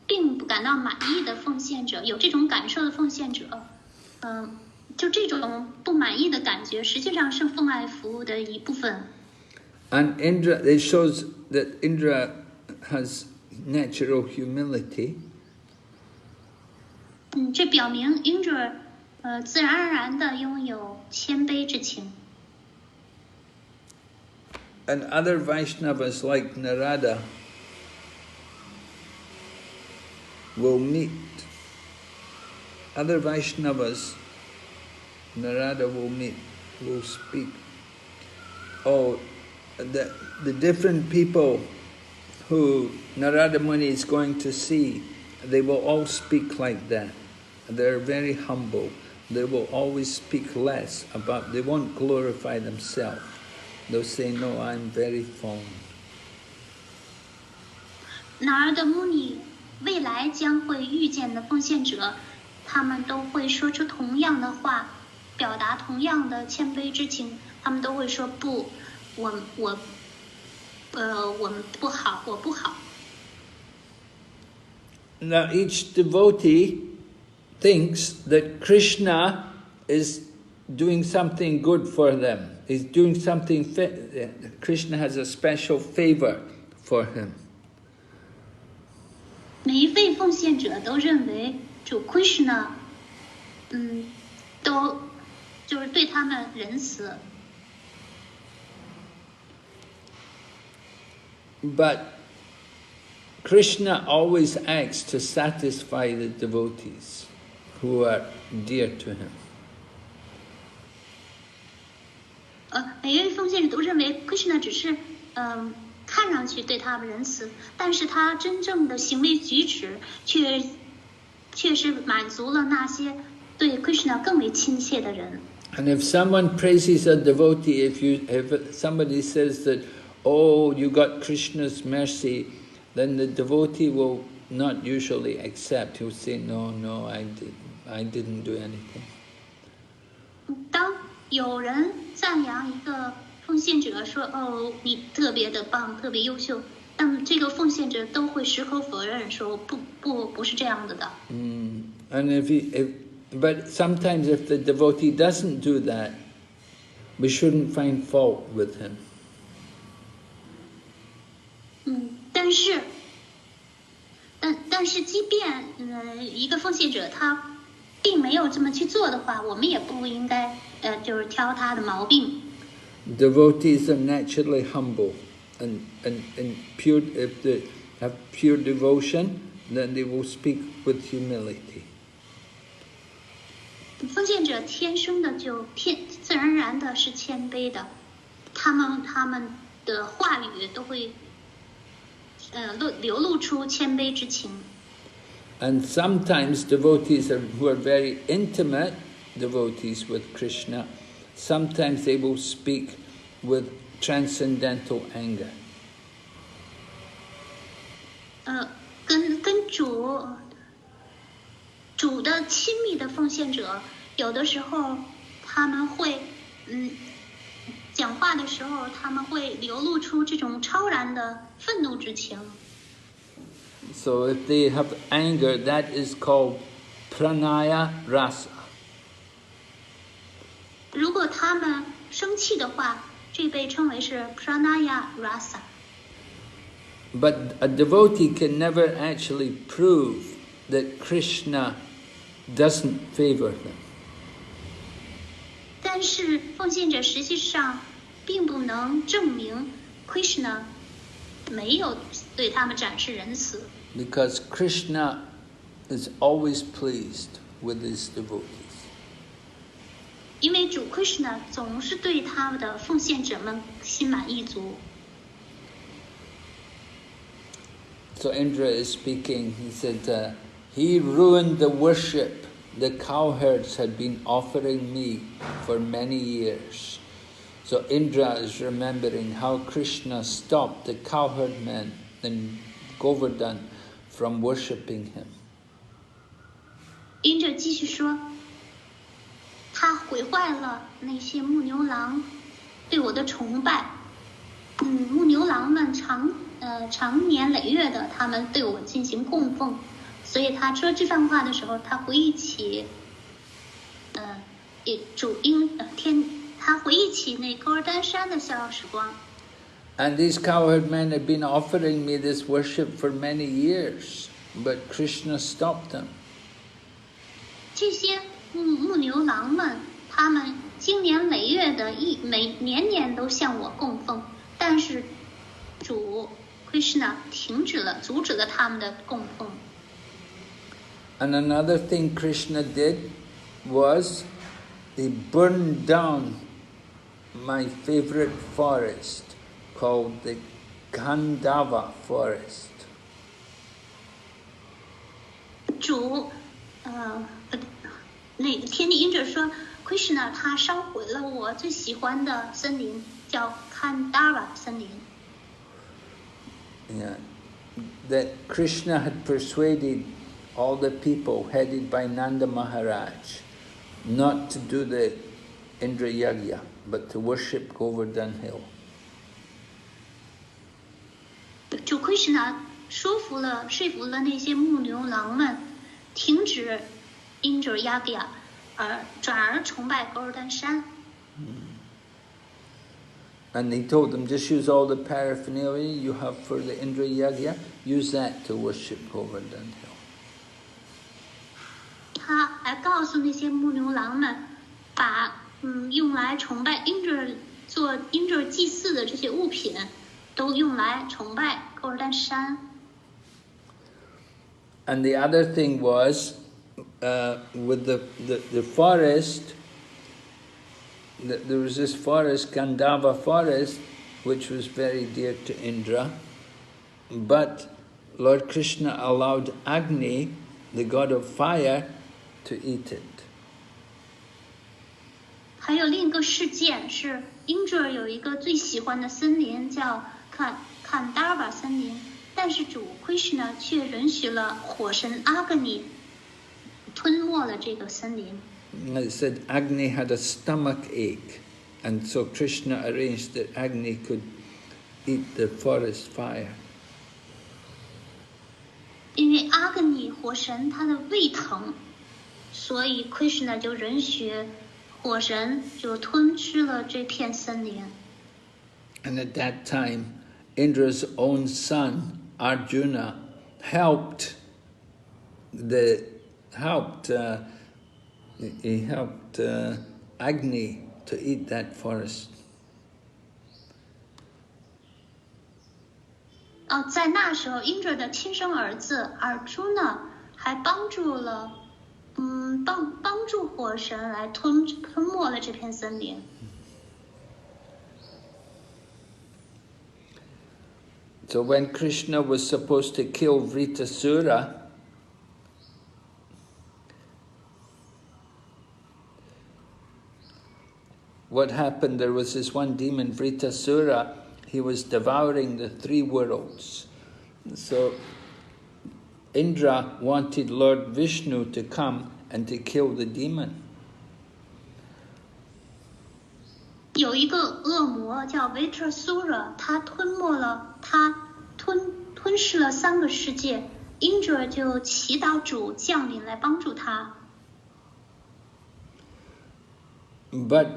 S2: 并不感到满意的奉献者，有这种感受的奉献者，就这种不满意的感觉，实际上是奉爱服务的一部分。
S1: And Indra, it shows that Indra has natural humility.
S2: 这表明 Indra 自然而然的拥有谦卑之情。
S1: And other Vaishnavas like Narada will meet. Other Vaishnavas, Narada will speak. Oh, the different people who Narada Muni is going to see, they will all speak like that. They're very humble. They will always speak less about, they won't glorify themselves. They'll say, no, I'm very fond.
S2: 哪儿的穆尼未来将会遇见的奉献者，他们都会说出同样的话，表达同样的谦卑之情。他们都会说不，我们不好，我不好。
S1: Now each devotee thinks that Krishna is doing something good for them. He's doing something, Krishna has a special favor for him.
S2: 每一位奉献者都认为主 Krishna，都就是对他们仁慈。
S1: But Krishna always acts to satisfy the devotees who are dear to him.
S2: 每一位奉献者都认为 Krishna 只是看上去对他们仁慈，但是他真正的行为举止却是满足了那些对 Krishna 更为亲切的人。
S1: And if someone praises a devotee, if somebody says that, oh, you got Krishna's mercy, then the devotee will not usually accept. He'll say, no, I didn't do anything.
S2: 当有人赞扬一个奉献者说，哦，你特别的棒，特别优秀，那么这个奉献者都会矢口否认，说不是这样子的。
S1: And but sometimes if the devotee doesn't do that, we shouldn't find fault with him.
S2: 但是即便一个奉献者他并没有这么去做的话，我们也不应该就是挑他的毛病。
S1: Devotees are naturally humble, and pure. If they have pure devotion, then they will speak with humility.
S2: 奉献者天生的就自然而然的是谦卑的，他们的话语都会流露出谦卑之情。
S1: And sometimes devotees who are very intimate devotees with Krishna, sometimes they will speak with transcendental anger.
S2: 跟主的亲密的奉献者，有的时候他们会讲话的时候，他们会流露出这种超然的愤怒之情。
S1: So if they have anger, that is called pranaya rasa.
S2: 如果他们生气的话，这被称为是 pranaya rasa.
S1: But a devotee can never actually prove that Krishna doesn't favor them.
S2: 但是奉献者实际上并不能证明 Krishna 没有对他们展示仁慈。
S1: Because Krishna is always pleased with his devotees.
S2: 因为主 Krishna 总是对他的奉献者们心满意足。
S1: So Indra is speaking, he said, he ruined the worship the cowherds had been offering me for many years. So Indra is remembering how Krishna stopped the cowherd men in Govardhan from worshipping him.
S2: Indra 继续说，他毁坏了那些牧牛郎对我的崇拜。牧牛郎们长年累月的，他们对我进行供奉，所以他说这番话的时候，他回忆起，他回忆起那高尔丹山的逍遥时光。
S1: And these cowherd men had been offering me this worship for many years, but Krishna stopped them.
S2: 这些牧牛郎们，他们经年累月的年年都向我供奉，但是主 Krishna 阻止了他们的供奉。
S1: And another thing Krishna did was he burned down my favorite forest called the Gandhava forest.
S2: 主，那个天地阴者说 ，Krishna 他烧毁了我最喜欢的森林，叫 Kandava 森林。
S1: Yeah. That Krishna had persuaded all the people headed by Nanda Maharaj not to do the Indra Yagya, but to worship Govardhan Hill.
S2: 主 Krishna 说服了那些牧牛郎们，停止 Indra Yagya， 转而崇拜狗尔丹山。
S1: And he told them, just use all the paraphernalia you have for the Indra Yagya, use that to worship Govardhan Hill.
S2: 他还告诉那些牧牛郎们，把用来崇拜 Indra 做 Indra 祭祀的这些物品，都用来崇拜狗尔丹山。
S1: And the other thing was, with the forest, there was this forest, Gandhava forest, which was very dear to Indra, but Lord Krishna allowed Agni, the god of fire, to eat it.
S2: 还有另一个事件是 Indra 有一个最喜欢的森林叫Kandava 森林，但是主 Krishna 却允许了火神 Agni 吞没了这个森林。
S1: It said Agni had a stomach ache, and so Krishna arranged that Agni could eat the forest fire.
S2: 因为 Agni 火神他的胃疼，所以 Krishna 就允许火神就吞吃了这片森林。
S1: And at that time, Indra's own son, Arjuna, helped Agni to eat that forest.
S2: 在那时候 ，Indra 的亲生儿子 Arjuna 还帮助火神来吞没了这片森林。
S1: So when Krishna was supposed to kill Vritasura, what happened? There was this one demon, Vritasura. He was devouring the three worlds. So Indra wanted Lord Vishnu to come and to kill the demon.
S2: 有一个恶魔叫 Vritasura， 他吞噬了3个世界。Indra 就祈祷主降临来帮助他。
S1: But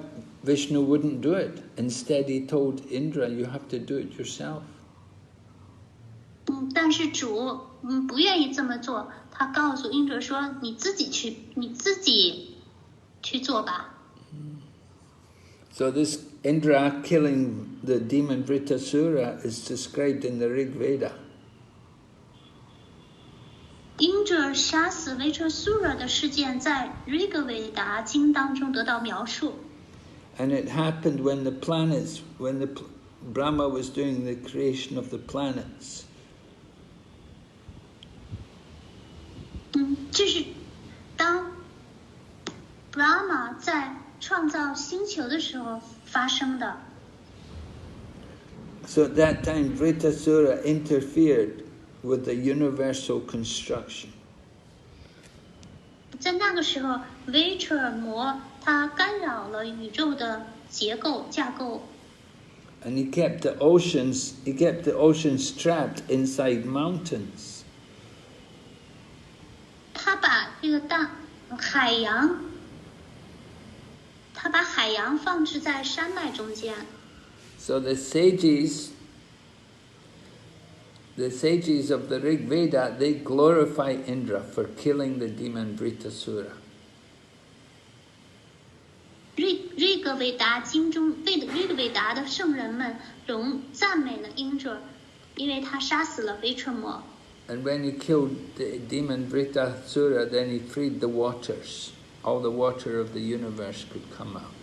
S1: Vishnu wouldn't do it. Instead, he told Indra, "You have to do it yourself."
S2: 但是主不愿意这么做，他告诉 Indra 说：“你自己去做吧。”
S1: So this Indra killing the demon Vritasura is described in the Rig Veda.
S2: Indra 杀死 Vritasura 的事件在 Rigveda 经当中得到描述。
S1: And it happened when Brahma was doing the creation of the planets.
S2: 这是当 Brahma 在创造星球的时候发生的。
S1: So at that time, Vritasura interfered with the universal construction.
S2: 在那个时候 Vitra 魔他干扰了宇宙的架构。
S1: And he kept the oceans trapped inside mountains.
S2: 他把这个海洋放置在山脉中间。
S1: So the sages of the Rig Veda, they glorify Indra for killing the demon Vritasura.
S2: 瑞格维达经中，瑞格维达的圣人们赞美了 Indra， 因为他杀死了维彻魔。
S1: And when he killed the demon Vritasura, then he freed the waters. All the water of the universe could come out.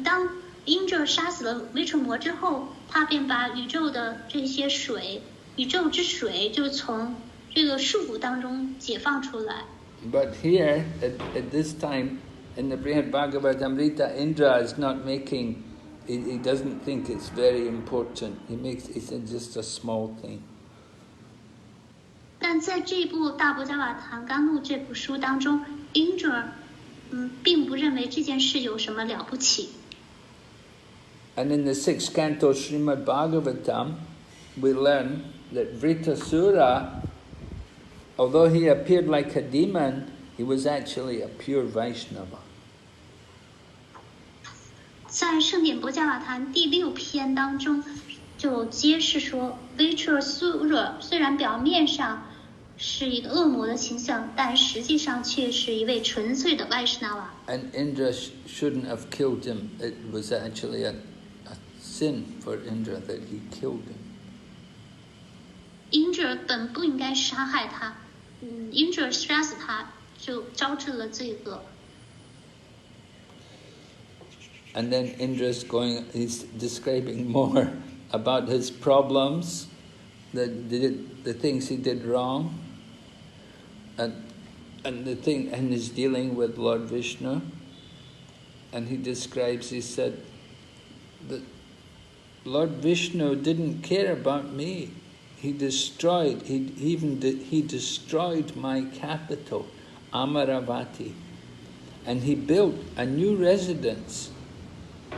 S2: 当因着杀死了微尘魔之后，他便把宇宙的这些水，宇宙之水就从这个束缚当中解放出来。
S1: But here, at this time, in the Brhad Bhagavatamrta, Indra is not making, he doesn't think it's very important. He said just a small thing.
S2: 但在这部《大般若谈甘露》这部书当中 ，Indra 并不认为这件事有什么了不起。
S1: And in the 6th canto Srimad Bhagavatam, we learn that Vritasura, although he appeared like a demon, he was actually a pure Vaishnava.
S2: 在圣典般若谈第6篇当中，就揭示说，Vritasura虽然表面上是一个恶魔的形象，但实际上却是一位纯粹的 Vaishnava。And
S1: Indra shouldn't have killed him. It was actually a sin for Indra that he killed him.
S2: Indra 本不应该杀害他，Indra 杀死他就招致了罪恶。
S1: And then Indra's he's describing more about his problems, the things he did wrong, and he's dealing with Lord Vishnu. And he describes, he said, that Lord Vishnu didn't care about me. He destroyed my capital, Amaravati, and he built a new residence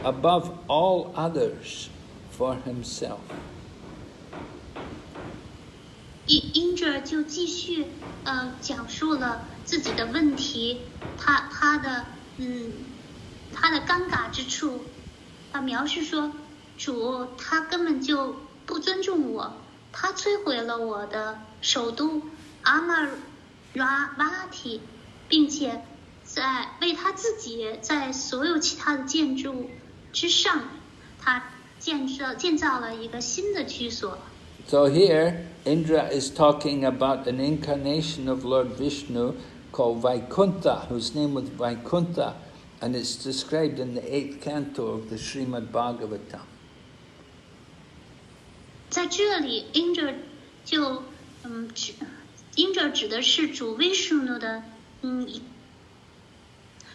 S1: above all others for himself.
S2: Indra 就继续讲述了自己的问题，他的尴尬之处，他描述说，主他根本就不尊重我，他摧毁了我的首都 Amaravati， 并且为他自己在所有其他的建筑之上，他建造了一个新的居所。
S1: So here, Indra is talking about an incarnation of Lord Vishnu called Vaikuntha, whose name was Vaikuntha, and it's described in the 8th canto of the Srimad Bhagavatam.
S2: 在这里 ，Indra 就Indra 指的是主 Vishnu 的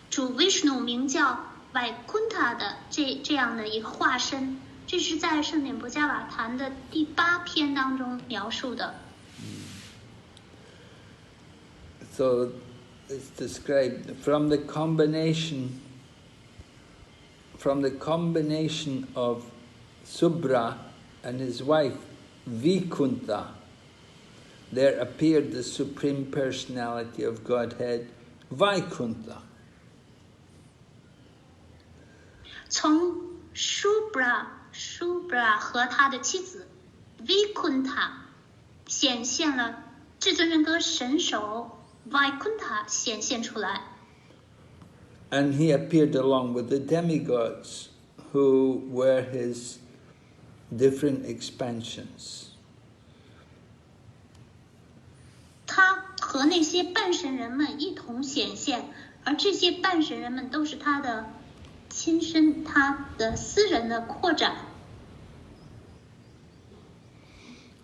S2: 主 Vishnu 名叫 Vaikuntha 的这样的一个化身。这是在圣典般若谈的第8篇当中描述的。
S1: So it's described from the combination of Subra and his wife Vaikuntha, there appeared the Supreme Personality of Godhead, Vaikuntha.
S2: 从 Subra 和他的妻子 Vaikuntha 显现了至尊人格神手 Vaikuntha 显现出来。
S1: And he appeared along with the demigods, who were his different expansions.
S2: 他和那些半神人们一同显现，而这些半神人们都是他的亲身，他的私人的扩展。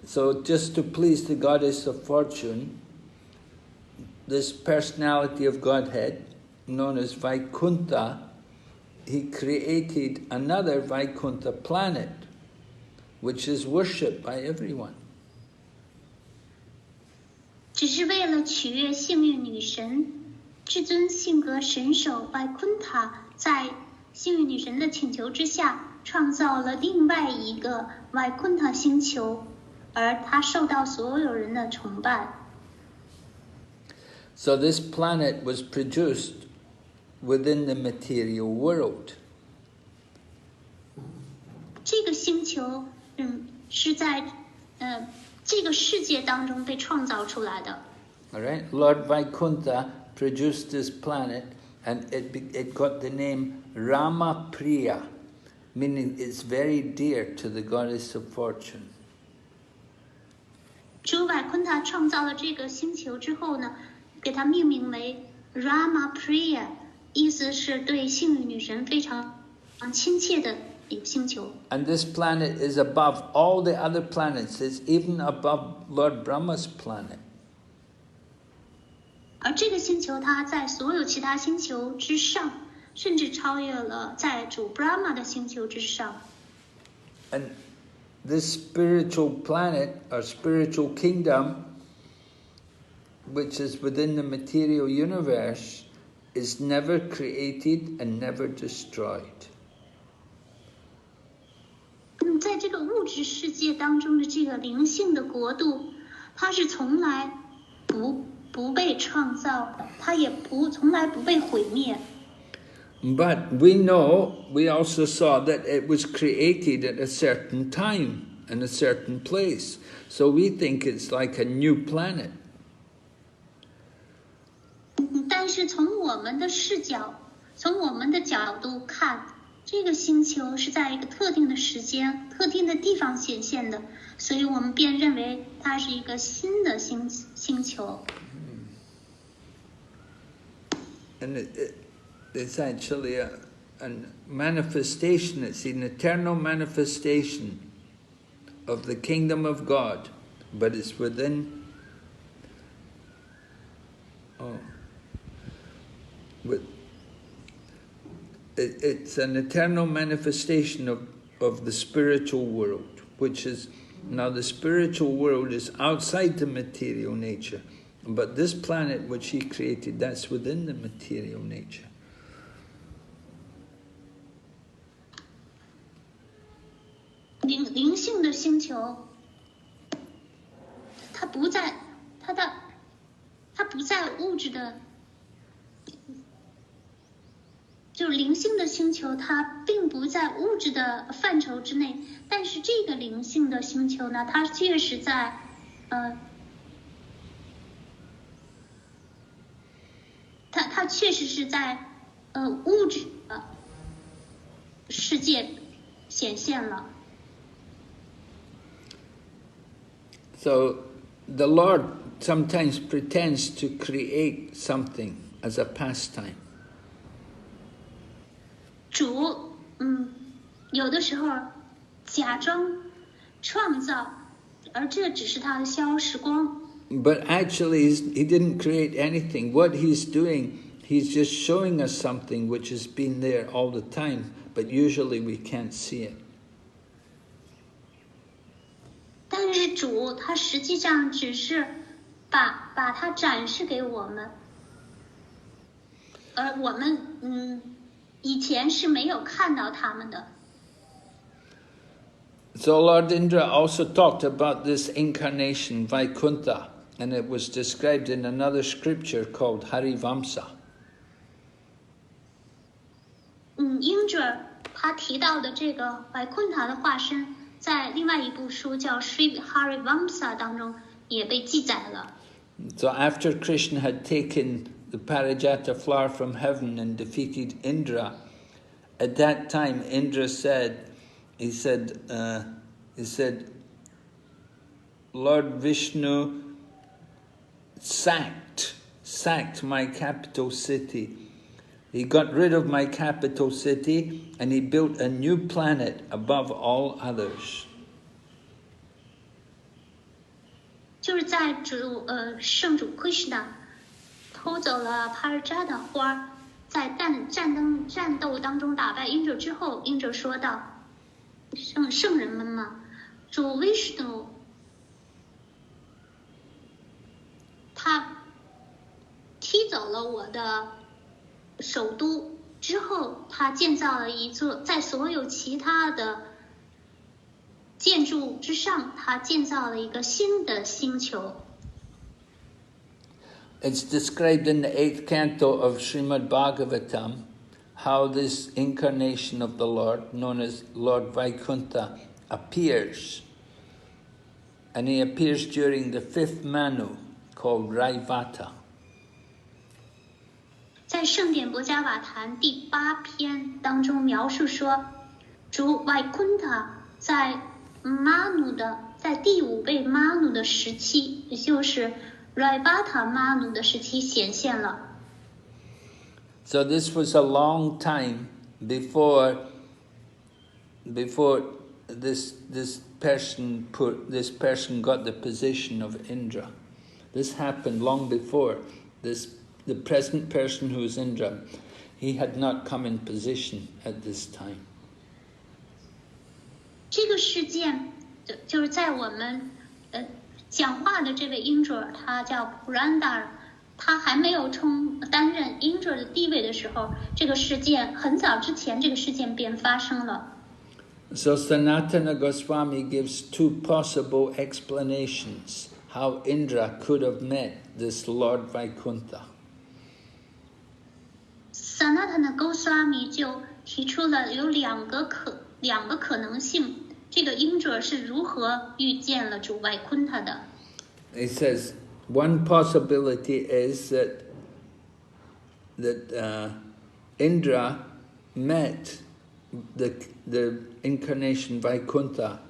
S1: So just to please the goddess of fortune, this personality of Godhead, known as Vaikuntha, he created another Vaikuntha planet, which is worshipped by everyone.
S2: 只是为了取悦幸运女神，至尊性格神手 Vaikuntha 在幸运女神的请求之下，创造了另外一个 Vaikuntha 星球，而他受到所有人的崇拜。
S1: So this planet was produced within the material world.
S2: 这个星球，是在这个世界当中被创造出来的。
S1: All right, Lord Vaikuntha produced this planet, and it got the name Ramapriya, meaning it's very dear to the goddess of fortune.
S2: 主Vaikuntha创造了这个星球之后呢，给它命名为 Ramapriya， 意思是对幸运女神非常亲切的一个星球。
S1: And this planet is above all the other planets. It's even above Lord Brahma's planet.
S2: 而这个星球它在所有其他星球之上，甚至超越了在主 Brahma 的星球之上。
S1: And this spiritual planet or spiritual kingdom, which is within the material universe, is never created and never destroyed.
S2: 在这个物质世界当中的这个灵性的国度，它是从来不被创造的，它也从来不被毁灭。
S1: But we know, we also saw that it was created at a certain time and a certain place. So we think it's like a new planet.
S2: 但是从我们的视角，从我们的角度看，这个星球是在一个特定的时间、特定的地方显现的，所以我们便认为它是一个新的星球。
S1: And it's actually a manifestation, it's an eternal manifestation of the kingdom of God, but it's within... It's an eternal manifestation of the spiritual world, which is... Now the spiritual world is outside the material nature, but this planet which he created, that's within the material nature.
S2: 灵性的星球，它不在物质的，就是灵性的星球，它并不在物质的范畴之内。但是这个灵性的星球呢，它确实在它确实是在物质的世界显现了。
S1: So the Lord sometimes pretends to create something as a pastime.
S2: 主，有的时候假装创造，而这只是他的消时光。
S1: But actually, he didn't create anything. What he's doing, he's just showing us something which has been there all the time, but usually we can't see it.
S2: 但是主他实际上只是把它展示给我们，而我们以前是没有看到他们的。
S1: So Lord Indra also talked about this incarnation, Vaikuntha, and it was described in another scripture called Harivamsa.
S2: 英者他提到的这个怀昆塔的化身，在另外一部书叫《Sri Harivamsa》当中也被记载了。
S1: So after Krishna had taken the Parijata flower from heaven and defeated Indra, at that time Indra said, he said, Lord Vishnu sacked my capital city. He got rid of my capital city and he built a new planet above all others.
S2: 就是在圣主 Krishna 偷走了帕尔扎的花，在战斗当中打败英者之后，英者说道。 圣人们嘛，主 Vishnu 他踢走了我的首都之后，他建造了一座，在所有其他的建筑之上，他建造了一个新的星球。
S1: It's described in the 8th canto of Srimad Bhagavatam how this incarnation of the Lord, known as Lord Vaikuntha, appears. And he appears during the 5th Manu, called Raivata.
S2: 在圣典博迦瓦坛第8篇当中描述说，主 Vaikuntha 在第5位 Manu 的时期，也就是 Raivata Manu 的时期显现了。
S1: So this was a long time before before this person got the position of Indra. This happened long before the present person who is Indra. He had not come in position at this time.
S2: 这个事件就是在我们讲话的这位 Indra， 他叫 Brhad， 他还没有担任 Indra 的地位的时候，这个事件很早之前，这个事件便发生了。
S1: So Sanatana Goswami gives two possible explanations how Indra could have met this Lord Vaikuntha.
S2: Sanatana Goswami 就提出了有两个可能性，这个 Indra 是如何遇见了主 Vaikuntha 的。
S1: He says one possibility is that Indra met the incarnation Vaikuntha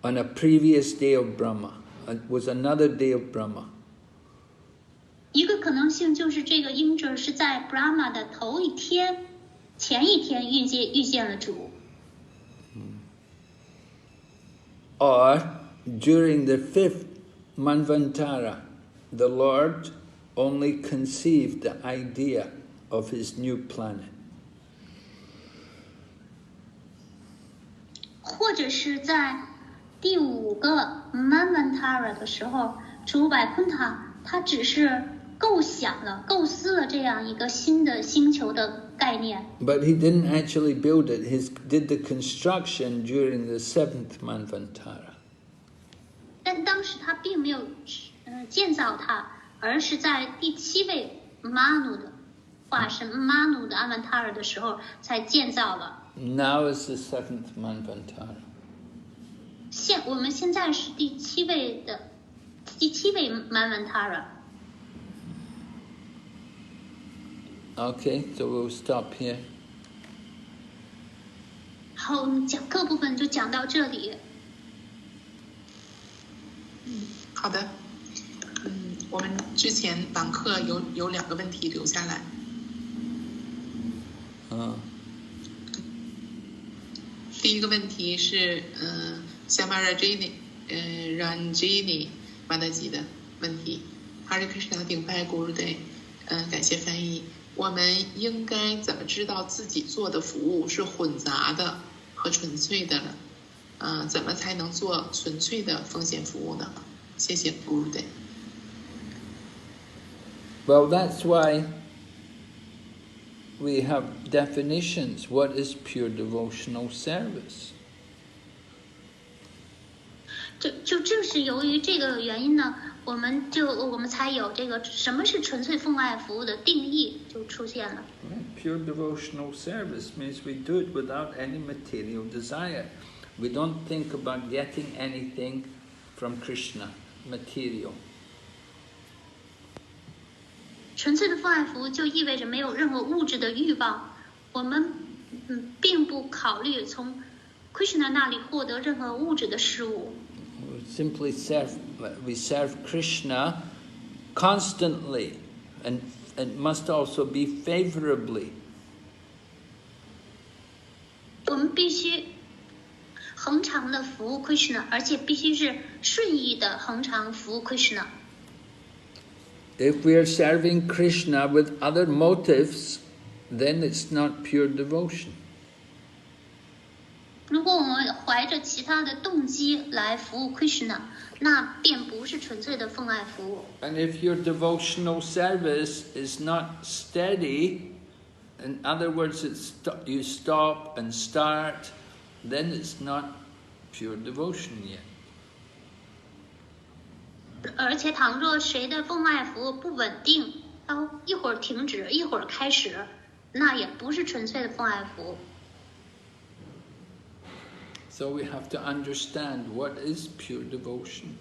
S1: on a previous day of Brahma. It was another day of Brahma.
S2: 一个可能性就是这个 Indra 是在 Brahma 的前一天遇见了主。
S1: Or during the 5th Manvantara, the Lord only conceived the idea of his new planet.
S2: 或者是在第5个 Manvantara 的时候，主 Vaikuntha 他只是构思了这样一个新的星球的概念。
S1: But he didn't actually build it. He did the construction during the 7th Manvantara.
S2: 但当时他并没有建造它，而是在第7位 Manu 的化身 Manu 的 Avantara 的时候才建造了。
S1: Now is the 7th Manvantara.
S2: 我们现在是第7位 Manvantara。
S1: Okay, so we'll stop here.
S2: 好，我们各部分就讲到这里。
S3: 好的。我们之前网课有2个问题留下来。第一个问题是Shamarajini Ranjini 马达吉的问题。Hare Krishna 顶拜 Gurudev， 感谢翻译。我们应该怎么知道自己做的服务是混杂的和纯粹的呢？怎么才能做纯粹的奉献服务呢？谢谢 Gurudev。
S1: Well, that's why we have definitions. What is pure devotional service?
S2: 就正是由于这个原因呢，我们才有这个什么是纯粹奉爱服务的定义就出现了。
S1: Pure devotional service means we do it without any material desire. We don't think about getting anything from Krishna, material.
S2: 纯粹的奉爱服务就意味着没有任何物质的欲望，我们并不考虑从 Krishna 那里获得任何物质的事物。
S1: We serve Krishna constantly, and it must also be favorably.
S2: 我们必须恒常的服务 Krishna， 而且必须是顺意的恒常服务 Krishna。If
S1: we are serving Krishna with other motives, then it's not pure devotion.
S2: 如果我们怀着其他的动机来服务 Krishna， 那便不是纯粹的奉爱服务。
S1: And if your devotional service is not steady, in other words, you stop and start, then it's not pure devotion yet.
S2: 而且倘若谁的奉爱服务不稳定，一会儿停止，一会儿开始，那也不是纯粹的奉爱服务。
S1: So we have to understand what is pure devotion.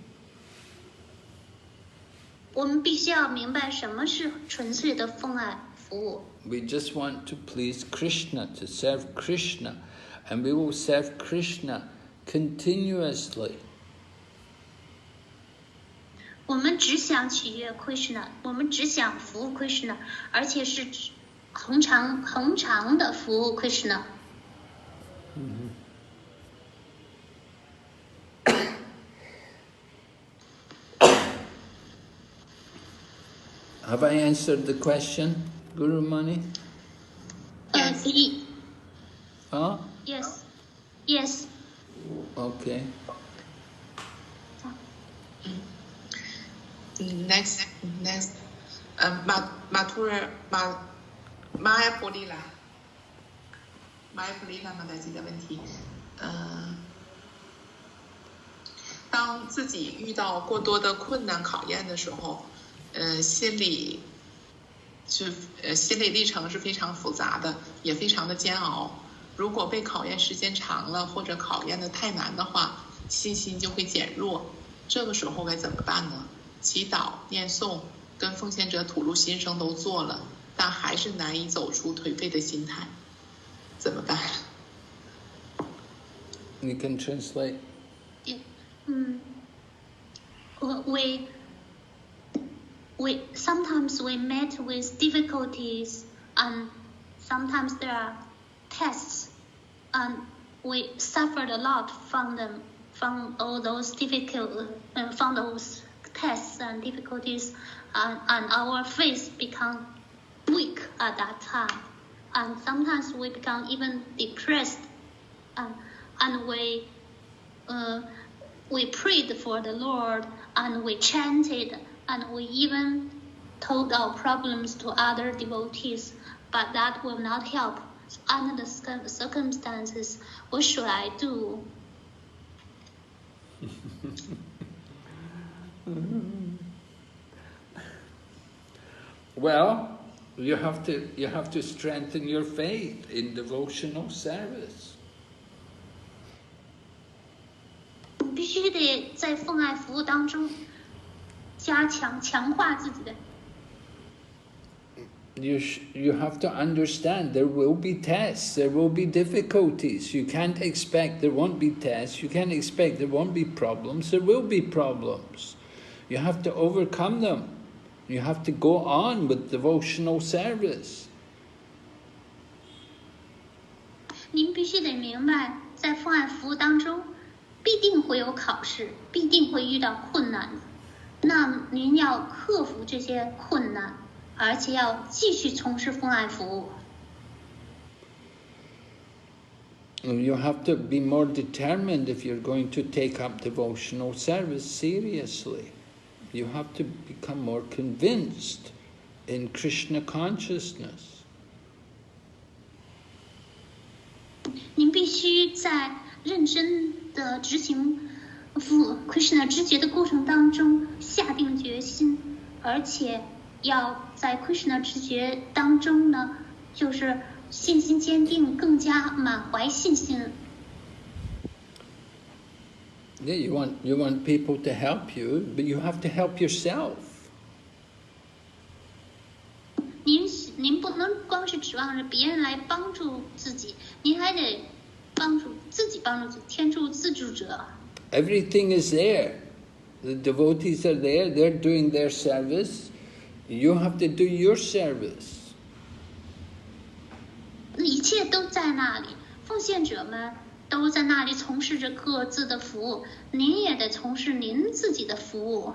S2: 我们必须要明白什么是纯粹的奉爱服务。
S1: We just want to please Krishna, to serve Krishna, and we will serve Krishna continuously.
S2: 我们只想取悦 Krishna， 我们只想服务 Krishna， 而且是恒常的服务 Krishna。
S1: Have I answered the question, Guru Mani?
S2: Yes.
S1: Huh?
S2: Yes. Yes.
S1: Okay.
S3: Next, Maya Polila 马达基的问题，当自己遇到过多的困难考验的时候，心理历程是非常复杂的，也非常的煎熬。如果被考验时间长了，或者考验的太难的话，信心就会减弱。这个时候该怎么办呢？祈祷、念诵、跟奉献者吐露心声都做了，但还是难以走出颓废的心态，怎么办？
S1: You can translate.
S2: We sometimes we met with difficulties, and sometimes there are tests, and we suffered a lot from them, from all those from those tests and difficulties, and our faith become weak at that time, and sometimes we become even depressed, and we prayed for the Lord, and we chanted, and we even told our problems to other devotees, but that will not help. So under the circumstances, what should I do?
S1: Well, you have to strengthen your faith in devotional service.
S2: 你必须得在奉爱服务当中强化自己的。
S1: You have to understand there will be tests, there will be difficulties. You can't expect there won't be tests. You can't expect there won't be problems. There will be problems. You have to overcome them. You have to go on with devotional service.
S2: 您必须得明白，在奉爱服务当中，必定会有考试，必定会遇到困难。那您要克服这些困难，而且要继续从事奉爱服务。
S1: You have to be more determined if you're going to take up devotional service seriously. You have to become more convinced in Krishna consciousness.
S2: 您必须在认真的执行Krishna 知觉的过程当中下定决心，而且要在 Krishna 知觉当中呢，就是信心坚定，更加满怀信心。
S1: Yeah, you want people to help you, but you have to help yourself.
S2: 您不能光是指望着别人来帮助自己，您还得帮助自己，天助自助者。
S1: Everything is there. The devotees are there, they're doing their service. You have to do your service.
S2: 一切都在那里，奉献者们都在那里从事着各自的服务，您也得从事您自己的服务。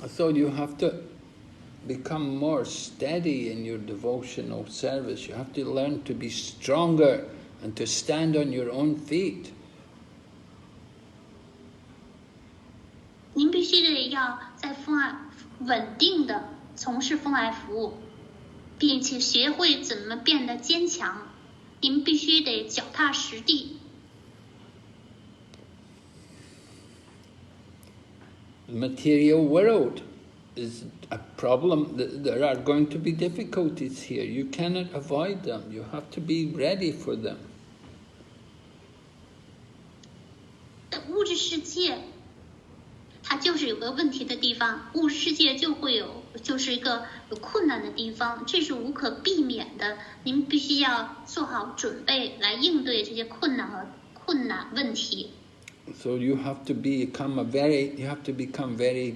S1: So you have to become more steady in your devotional service. You have to learn to be stronger and to stand on your own feet.
S2: 您必须得要在奉爱稳定的从事奉爱服务，并且学会怎么变得坚强。您必须得脚踏实地。
S1: The material world is a problem. There are going to be difficulties here. You cannot avoid them. You have to be ready for them.
S2: 物质世界，它就是有个问题的地方，物质世界就是一个有困难的地方，这是无可避免的。您必须要做好准备来应对这些困难问题。
S1: So you have to become very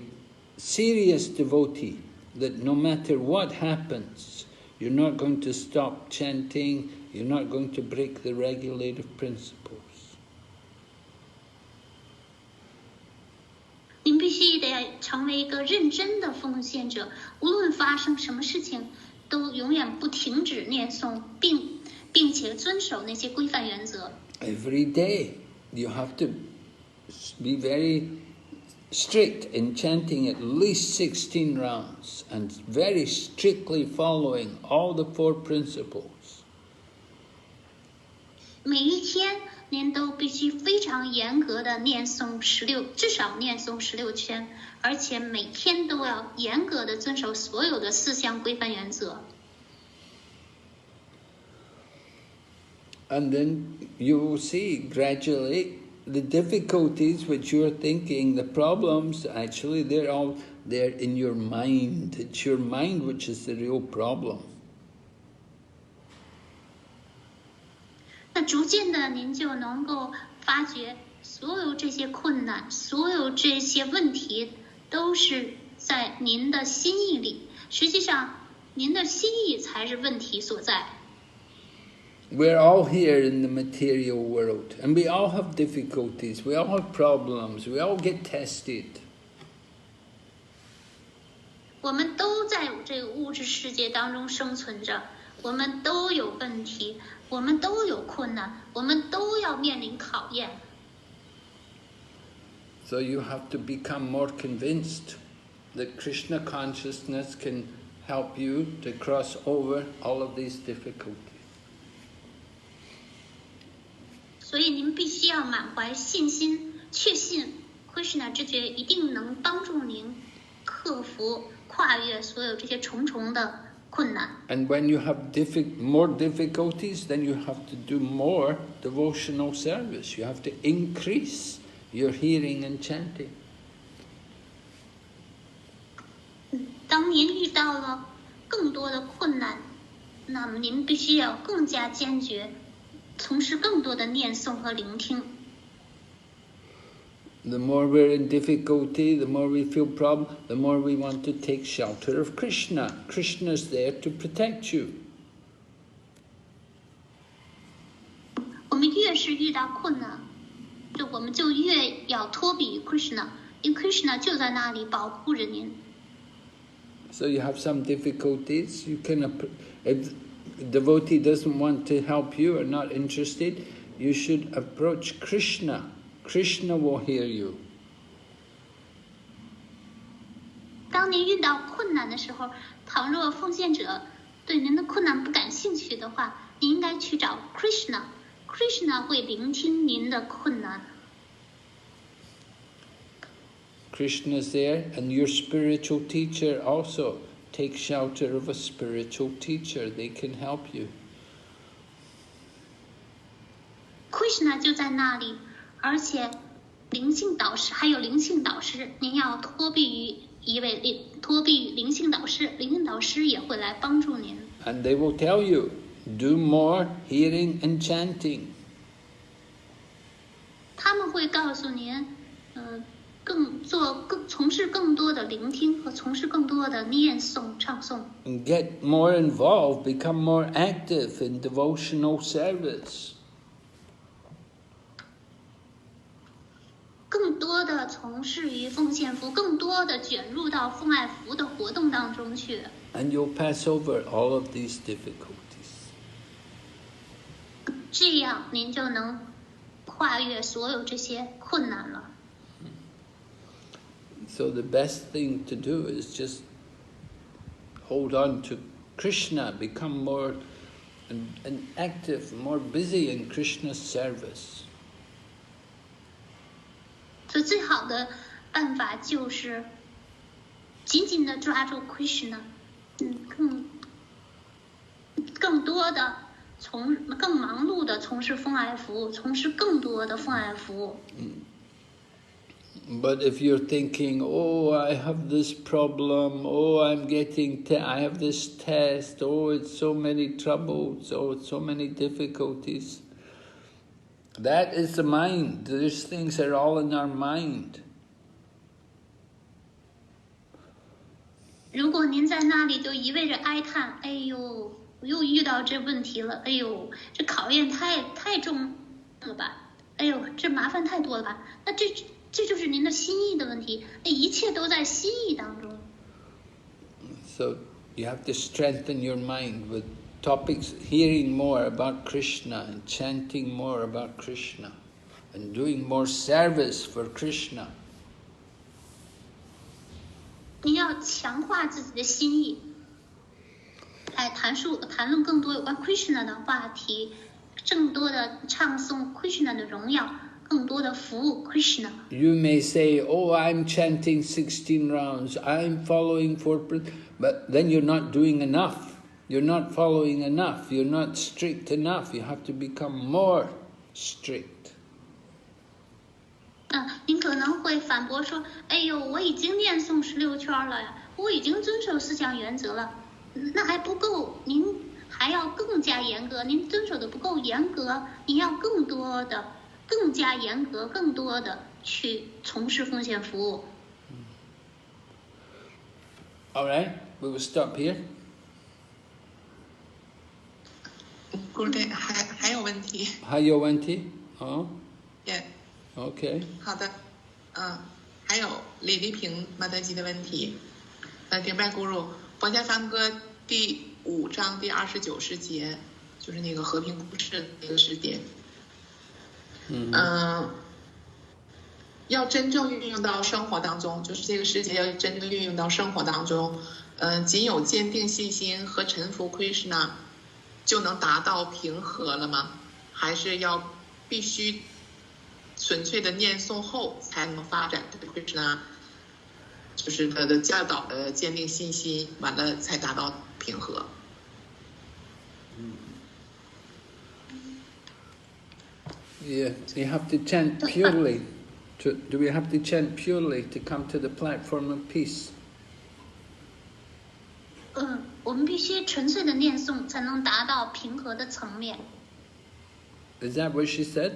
S1: serious devotee, that no matter what happens, you're not going to stop chanting, you're not going to break the regulative principles.
S2: 您必须得成为一个认真的奉献者，无论发生什么事情，都永远不停止念诵，并且遵守那些规范原则。
S1: Every day you have to be very strict in chanting at least 16 rounds and very strictly following all the 4 principles.
S2: 每一天您都必须非常严格的念诵至少念诵16圈，而且每天都要严格的遵守所有的4项规范原则。
S1: And then you will see gradually the difficulties which you're thinking, the problems, actually they're all there in your mind. It's your mind which is the real problem.
S2: 那逐渐的您就能够发觉所有这些困难，所有这些问题都是在您的心意里，实际上您的心意才是问题所在。
S1: We're all here in the material world, and we all have difficulties, we all have problems, we all get tested.
S2: 我们都在这个物质世界当中生存着，我们都有问题，我们都有困难，我们都要面临考验。
S1: So you have to become more convinced that Krishna consciousness can help you to cross over all of these difficulties.
S2: 所以您必须要满怀信心，确信 Krishna 知觉一定能帮助您克服、跨越所有这些重重的困难。
S1: And when you have more difficulties, then you have to do more devotional service. You have to increase your hearing and chanting.
S2: 当您遇到了更多的困难，那么您必须要更加坚决，从事更多的念诵和聆听。
S1: The more we're in difficulty, the more we feel problem, the more we want to take shelter of Krishna. Krishna's there to protect you.
S2: 我们越是遇到困难，我们就越要托比于 Krishna， 因为 Krishna 就在那里保护着您。
S1: So you have some difficulties, you can, if a devotee doesn't want to help you or not interested, you should approach Krishna. Krishna will hear you.
S2: 当您遇到困难的时候，倘若奉献者对您的困难不感兴趣的话，你应该去找 Krishna。Krishna 会聆听您的困难。
S1: Krishna's there, and your spiritual teacher also. Take shelter of a spiritual teacher. They can help you.
S2: Krishna 就在那里，而且灵性导师还有灵性导师，您要托庇于灵性导师，灵性导师也会来帮助您。
S1: And they will tell you, do more hearing and chanting.
S2: 他们会告诉您，从事更多的聆听和从事更多的念诵、唱诵。
S1: And get more involved, become more active in devotional service.
S2: 更多的从事于奉献服，更多的卷入到奉爱服的活动当中去。
S1: And you'll pass over all of these difficulties.
S2: 这样您就能跨越所有这些困难了。
S1: So the best thing to do is just hold on to Krishna, become more and active, more busy in Krishna's service.
S2: 所以最好的办法就是紧紧地抓住 Krishna， 更多的更忙碌的从事奉爱服务，从事更多的奉爱服务。
S1: But if you're thinking, oh, I have this problem, oh, I have this test, oh, it's so many troubles, oh, it's so many difficulties. That is the mind. These things are all in our mind.
S2: 如果您在那里就一味着哀叹，哎呦，我又遇到这问题了，哎呦，这考验太重了吧，哎呦，这麻烦太多了吧？那这就是您的心意的问题，一切都在心意当中。
S1: So you have to strengthen your mind with topics, hearing more about Krishna and chanting more about Krishna and doing more service for Krishna.
S2: 您要强化自己的心意，来谈论更多有关 Krishna 的话题，更多的唱诵 Krishna 的荣耀，更多的服务 Krishna。
S1: You may say, oh, I'm chanting 16 rounds, I'm following 4, but then you're not doing enough. You're not following enough. You're not strict enough. You have to become more strict.
S2: 您可能会反驳说，哎呦，我已经念诵16圈了呀，我已经遵守4项原则了，那还不够，您还要更加严格，您遵守的不够严格，您要更多的、更加严格、更多的去从事奉献服务。
S1: All right, we will stop here.
S3: Gurudev 还有问题？
S1: 还有问题？哦。
S3: Yeah.
S1: OK。
S3: 好的，还有李丽萍马德吉的问题。顶拜咕噜，佛家梵歌第5章第29世节，就是那个和平故事的那个世节。要真正运用到生活当中，就是这个世节要真正运用到生活当中。仅有坚定信心和臣服 Krishna 就能达到平和了吗？还是要必须纯粹的念诵后才能发展对 Krishna 就是他的教导的坚定信心，完了才达到平和。
S1: Yeah, you have to chant purely. Do we have to chant purely to come to the platform of peace?
S2: 我们必须纯粹的念诵，才能达到平和的层面。
S1: Is that what she said?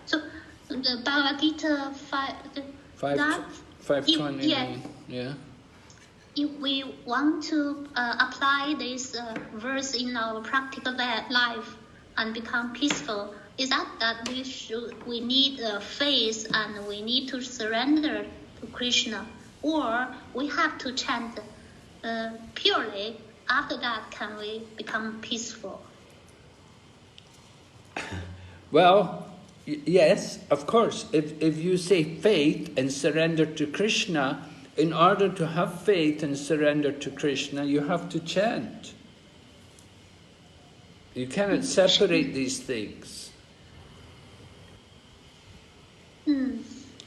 S2: So the Bhagavad Gita
S1: 5:29. Yeah.
S2: If we want to apply this verse in our practical life and become peaceful, is that we need faith and we need to surrender to Krishna, or we have to chant purely? After that, can we become peaceful?
S1: Well, yes, of course. If you say faith and surrender to Krishna, in order to have faith and surrender to Krishna, you have to chant. You cannot separate these things.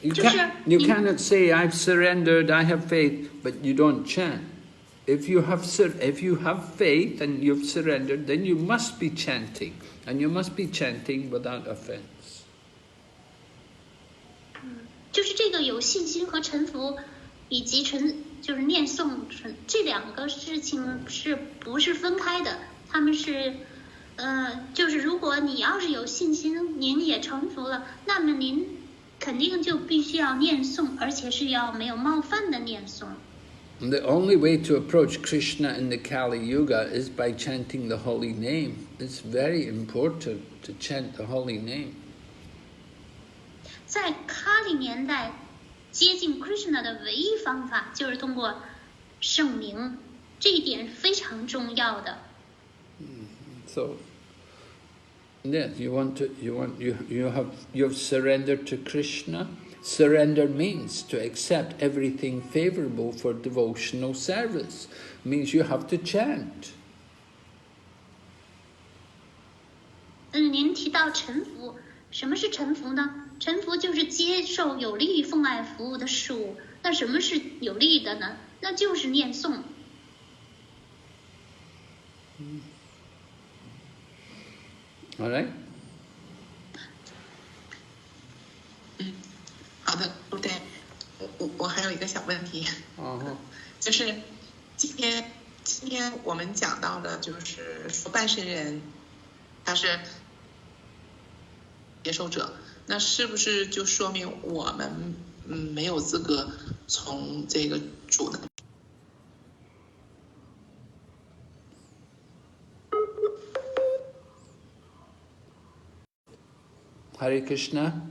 S1: You cannot say, I've surrendered, I have faith, but you don't chant. If you have faith and you've surrendered, then you must be chanting. And you must be chanting without offense.
S2: 就是这个有信心和臣服，以及就是念诵这2个事情不是分开的？他们是，就是如果你要是有信心，您也臣服了，那么您肯定就必须要念诵，而且是要没有冒犯的念诵。
S1: And the only way to approach Krishna in the Kali Yuga is by chanting the holy name. It's very important to chant the holy name.
S2: 在卡里年代，接近 Krishna 的唯一方法就是通过圣名，这一点非常重要的。
S1: So, yeah, you've surrendered to Krishna. Surrender means to accept everything favorable for devotional service. Means you have to chant.
S2: 您提到臣服，什么是臣服呢？臣服就是接受有利于奉爱服务的事物。那什么是有利的呢？那就是念诵。
S1: All right.
S3: 好的，对，我还有一个小问题，就是今天我们讲到的，就是说半身人他是接受者，那是不是就说明我们没有资格从这个主呢？
S1: Hare Krishna.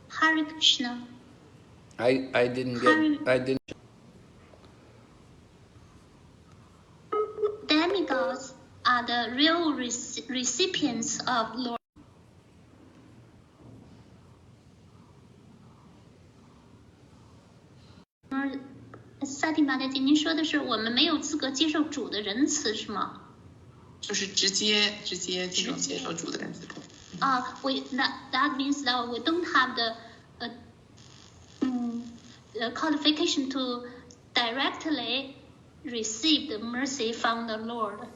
S2: Hare Krishna.
S1: I didn't.
S2: Demigods are the real recipients of Lord. 萨蒂玛代姐，您说的是我们没有资格接受主的仁慈，是吗？
S3: 就是直接这种接受主的仁慈。
S2: That means that we don't have the qualification to directly receive the mercy from the Lord.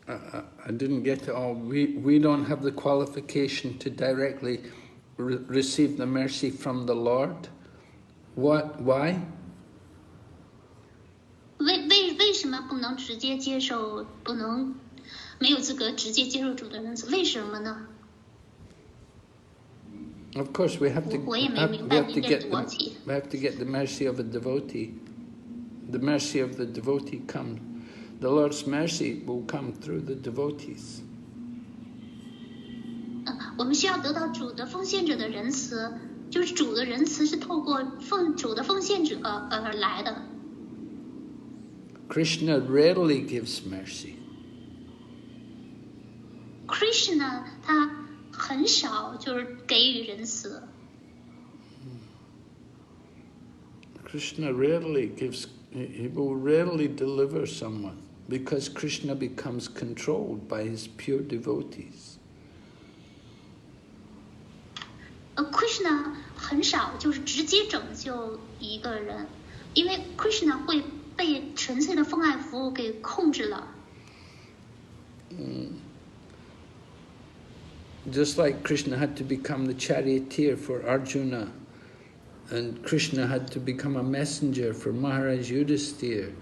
S1: I didn't get it all. We don't have the qualification to directly receive the mercy from the Lord. What? Why?
S2: 为什么不能直接接受？没有资格直接接受主的仁慈？为什么呢？
S1: Of course, we have to get the mercy of a devotee. The mercy of the devotee comes. The Lord's mercy will come through the devotees.
S2: 我们需要得到主的奉献者的仁慈，就是主的仁慈是透过主的奉献者而来的。
S1: Krishna rarely gives mercy.
S2: Krishna 他很少就是给予仁慈。
S1: Krishna rarely gives. He will rarely deliver someone because Krishna becomes controlled by his pure devotees.
S2: Krishna 很少就是直接拯救一个人，因为 Krishna 会被纯粹的奉爱服务给控制了。
S1: Just like Krishna had to become the charioteer for Arjuna, and Krishna had to become a messenger for Maharaj Yudhisthira,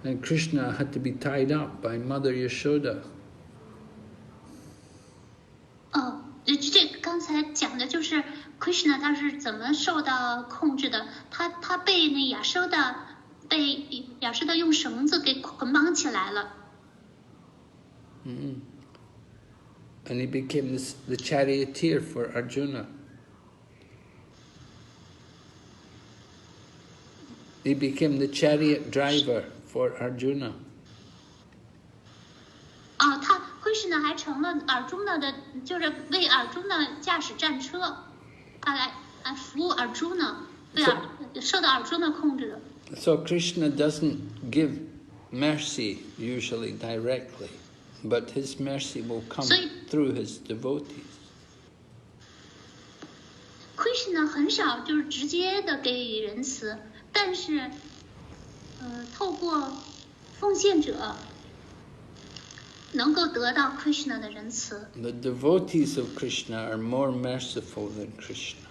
S1: and Krishna had to be tied up by Mother Yashoda.
S2: 这刚才讲的就是 Krishna 他是怎么受到控制的？他被那亚舍的用绳子给捆绑起来了。
S1: And he became the charioteer for Arjuna. He became the chariot driver for Arjuna.
S2: Krishna 还成了Arjuna的，就是为Arjuna驾驶战车，他来服务Arjuna，受到Arjuna控制的。
S1: So Krishna doesn't give mercy usually directly, but his mercy will come through his devotees.
S2: Krishna 很少就是直接的给予仁慈，但是透过奉献者能够得到 Krishna 的仁慈。
S1: The devotees of Krishna are more merciful than Krishna.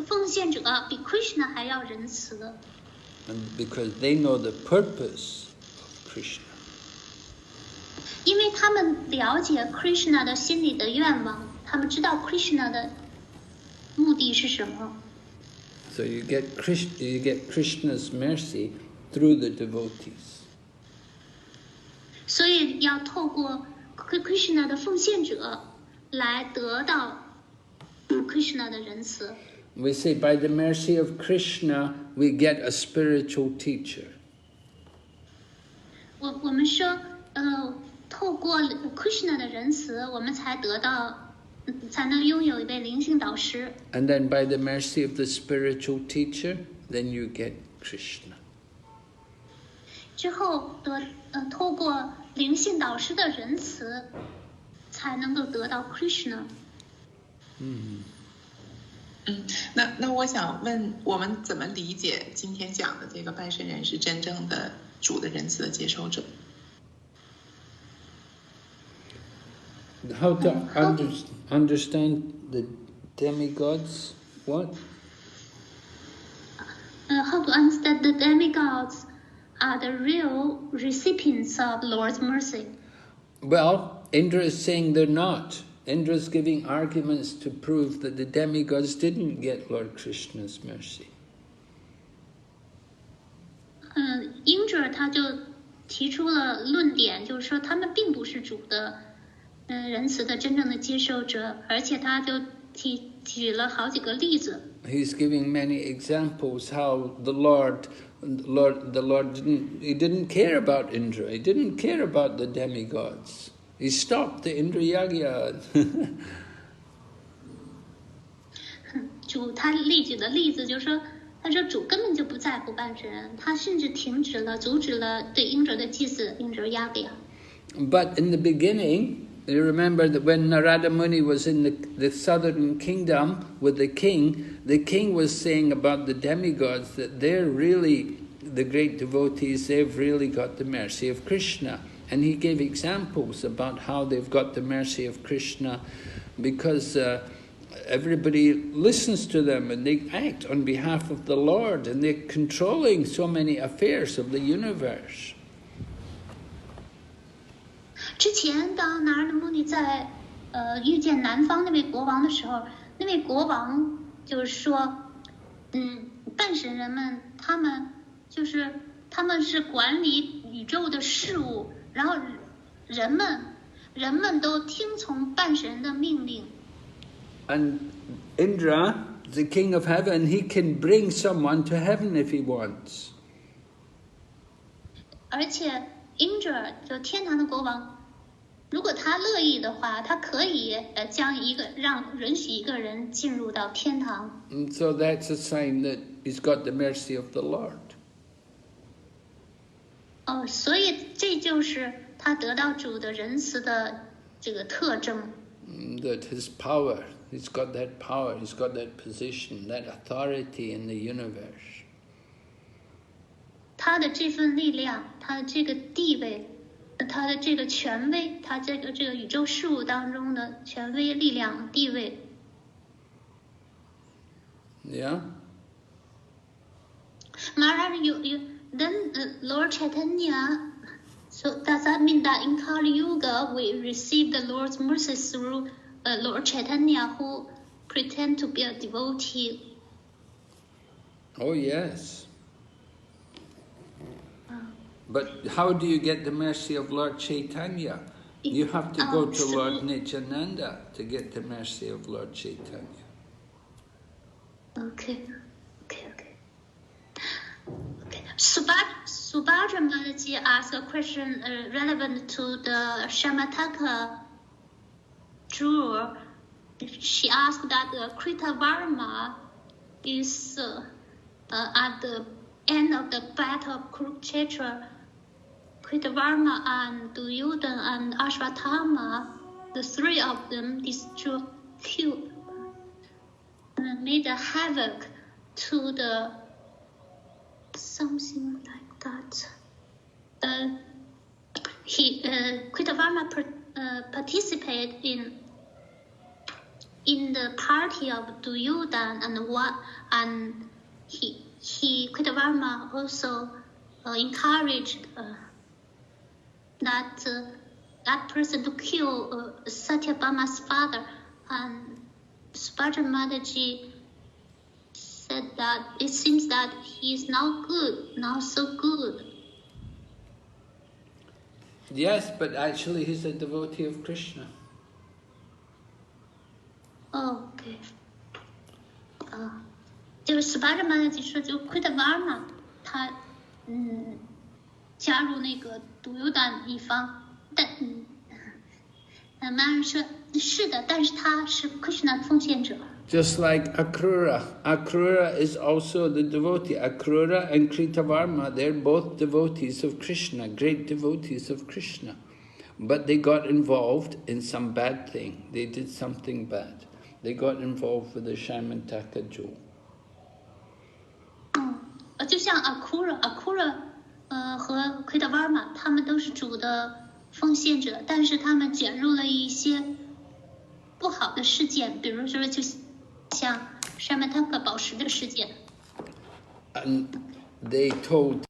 S2: 奉献者比 Krishna 还要仁慈。
S1: And because they know the purpose of Krishna.
S2: 因为他们了解 Krishna 的心里的愿望，他们知道 Krishna 的目的是什么。
S1: So you get Krishna's mercy through the devotees.
S2: 所以要透过 Krishna 的奉献者来得到 Krishna 的仁慈。
S1: We say by the mercy of Krishna we get a spiritual teacher.
S2: 我们说透过 Krishna 的仁慈，我们才能拥有一位灵性导师。
S1: And then by the mercy of the spiritual teacher, then you get Krishna.
S2: 之后透过灵性导师的仁慈，才能够得到 Krishna。
S3: 那我想问，我们怎么理解今天讲的这个拜神人是真正的主的仁慈的接受者？
S1: How to understand the demigods? What?
S2: How to understand the demigods are the real recipients of Lord's mercy?
S1: Well, Indra is saying they're not. Indra is giving arguments to prove that the demigods didn't get Lord Krishna's mercy.
S2: Indra 他就提出了论点，就是说他们并不是主的仁慈的真正的接受者，而且他就举了好几个例子。
S1: He's giving many examples how the Lord didn't care about Indra. He didn't care about the demigods. He stopped the Indra Yagya.
S2: 主他例举的例子就是说，他说主根本就不在乎半神人，他甚至阻止了对英哲的祭祀Indra Yagya。But
S1: in the beginning, you remember that when Narada Muni was in the southern kingdom with the king was saying about the demigods that they're really the great devotees, they've really got the mercy of Krishna. And he gave examples about how they've got the mercy of Krishna because everybody listens to them and they act on behalf of the Lord and they're controlling so many affairs of the universe.
S2: 之前，当拿尔的穆尼在遇见南方那位国王的时候，那位国王就是说，半神人们他们是管理宇宙的事物，然后人们都听从半神的命令。
S1: And Indra, the king of heaven, he can bring someone to heaven if he wants.
S2: 而且 Indra 就天堂的国王。如果他乐意的话，他可以允许一个人进入到天堂。
S1: And so that's a sign that he's got the mercy of the Lord.
S2: 所以这就是他得到主的仁慈的这个特征。
S1: That his power, he's got that power, he's got that position, that authority in the universe.
S2: 他的这份力量，他的这个地位。他的这个权威，他这个宇宙事物当中的权威、力量、地位。
S1: Yeah.
S2: Maharaj, then Lord Chaitanya. So does that mean that in Kali Yuga we receive the Lord's mercy through Lord Chaitanya, who pretend to be a devotee?
S1: Oh yes. But how do you get the mercy of Lord Chaitanya? You have to go to Lord Nityananda to get the mercy of Lord Chaitanya.
S2: Okay. Subhadra Mataji asked a question relevant to the Shamataka jewel. She asked that Kritavarma is at the end of the battle of Kurukshetra. Kritavarma and Duryodhana and Ashwatthama, the three of them made a havoc to the something like that. Kritavarma participated in the party of Duryodhana and Kritavarma also encouraged that person to kill Satyabhama's father, and Subhadra Mataji said that it seems that he is now so good.
S1: Yes, but actually he's a devotee of Krishna.
S2: Oh, okay. 就是 Subhadra Mataji 说，就 Kritavarma 他加入那个独优党一方，但Maharaj 说是的，但是他是 Krishna 的奉献者。
S1: Just like Akrura. Akrura is also the devotee. Akrura and Kritavarma, they're both devotees of Krishna, great devotees of Krishna. But they got involved in some bad thing. They did something bad. They got involved with the Shamantaka jewel.
S2: 就像 Akrura 和 Kritavarma 他们都是主的奉献者，但是他们卷入了一些不好的事件，比如说就像 Shamataka 宝石的事件。
S1: And they told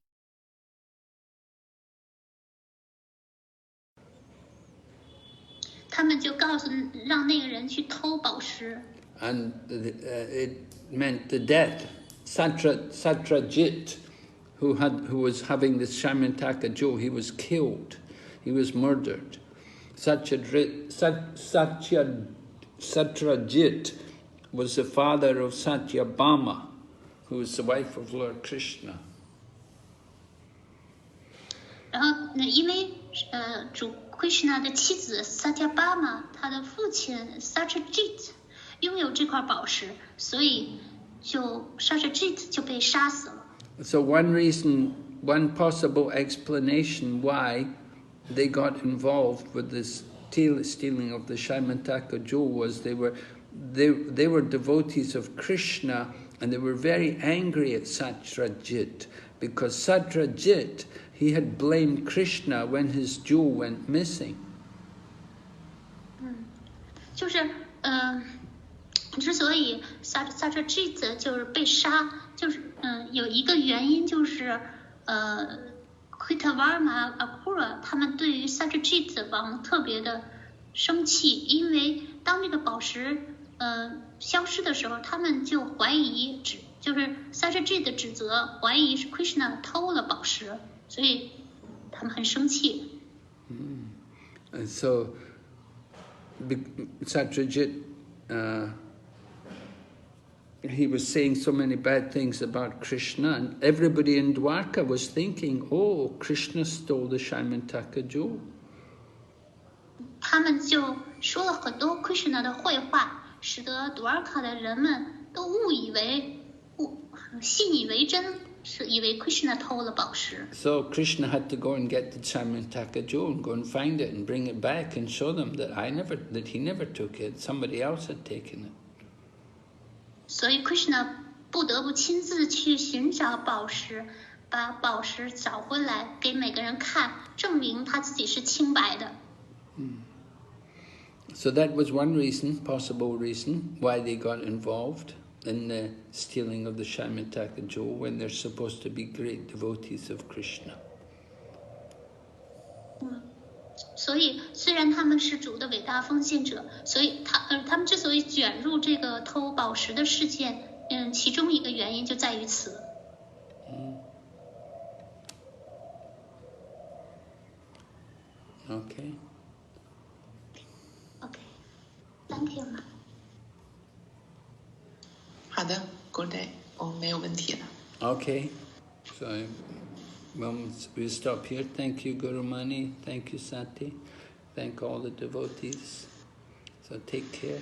S2: 他们就告诉让那个人去偷宝石。
S1: And it meant the death. Satrajit, who was having the Shamantaka jewel, he was killed. He was murdered. Satyajit was the father of Satyabhama, who was the wife of Lord Krishna.
S2: 然后，因为主 Krishna 的妻子 Satyabhama， 他的父亲 Satyajit 拥有这块宝石，所以Satyajit 就被杀死了。
S1: So one possible explanation why they got involved with this stealing of the Shamantaka jewel was they were devotees of Krishna, and they were very angry at Satyajit because Satyajit, he had blamed Krishna when his jewel went missing.
S2: 之所以 Satyajit 就是被杀，就是有一个原因就是Kritavarma Akura 他们对于 Satyajit 王特别的生气，因为当这个宝石消失的时候，他们就怀疑就是 Satyajit 指责怀疑是 Krishna 偷了宝石，所以他们很生气。
S1: And so Satyajit, he was saying so many bad things about Krishna, and everybody in Dwarka was thinking, oh, Krishna stole the Shamantaka jewel.
S2: 他们就说了很多 Krishna 的坏话，使得 Dwarka 的人们都信以为真，是以为 Krishna 偷了宝石。
S1: So Krishna had to go and get the Shamantaka jewel and go and find it and bring it back and show them that he never took it, somebody else had taken it.
S2: 所以 Krishna 不得不亲自去寻找宝石，把宝石找回来给每个人看，证明他自己是清白的。
S1: So that was one possible reason why they got involved in the stealing of the Shamantaka jewel when they're supposed to be great devotees of Krishna.
S2: 所以虽然他们是主的伟大奉献者，所以他们之所以卷入这个偷宝石的事件，其中一个原因就在于此。
S1: Okay.
S2: Thank you.
S3: 好的，古代我没有问题了。
S1: Okay. So we'll stop here. Thank you, Guru Mani. Thank you, Sati. Thank all the devotees. So take care.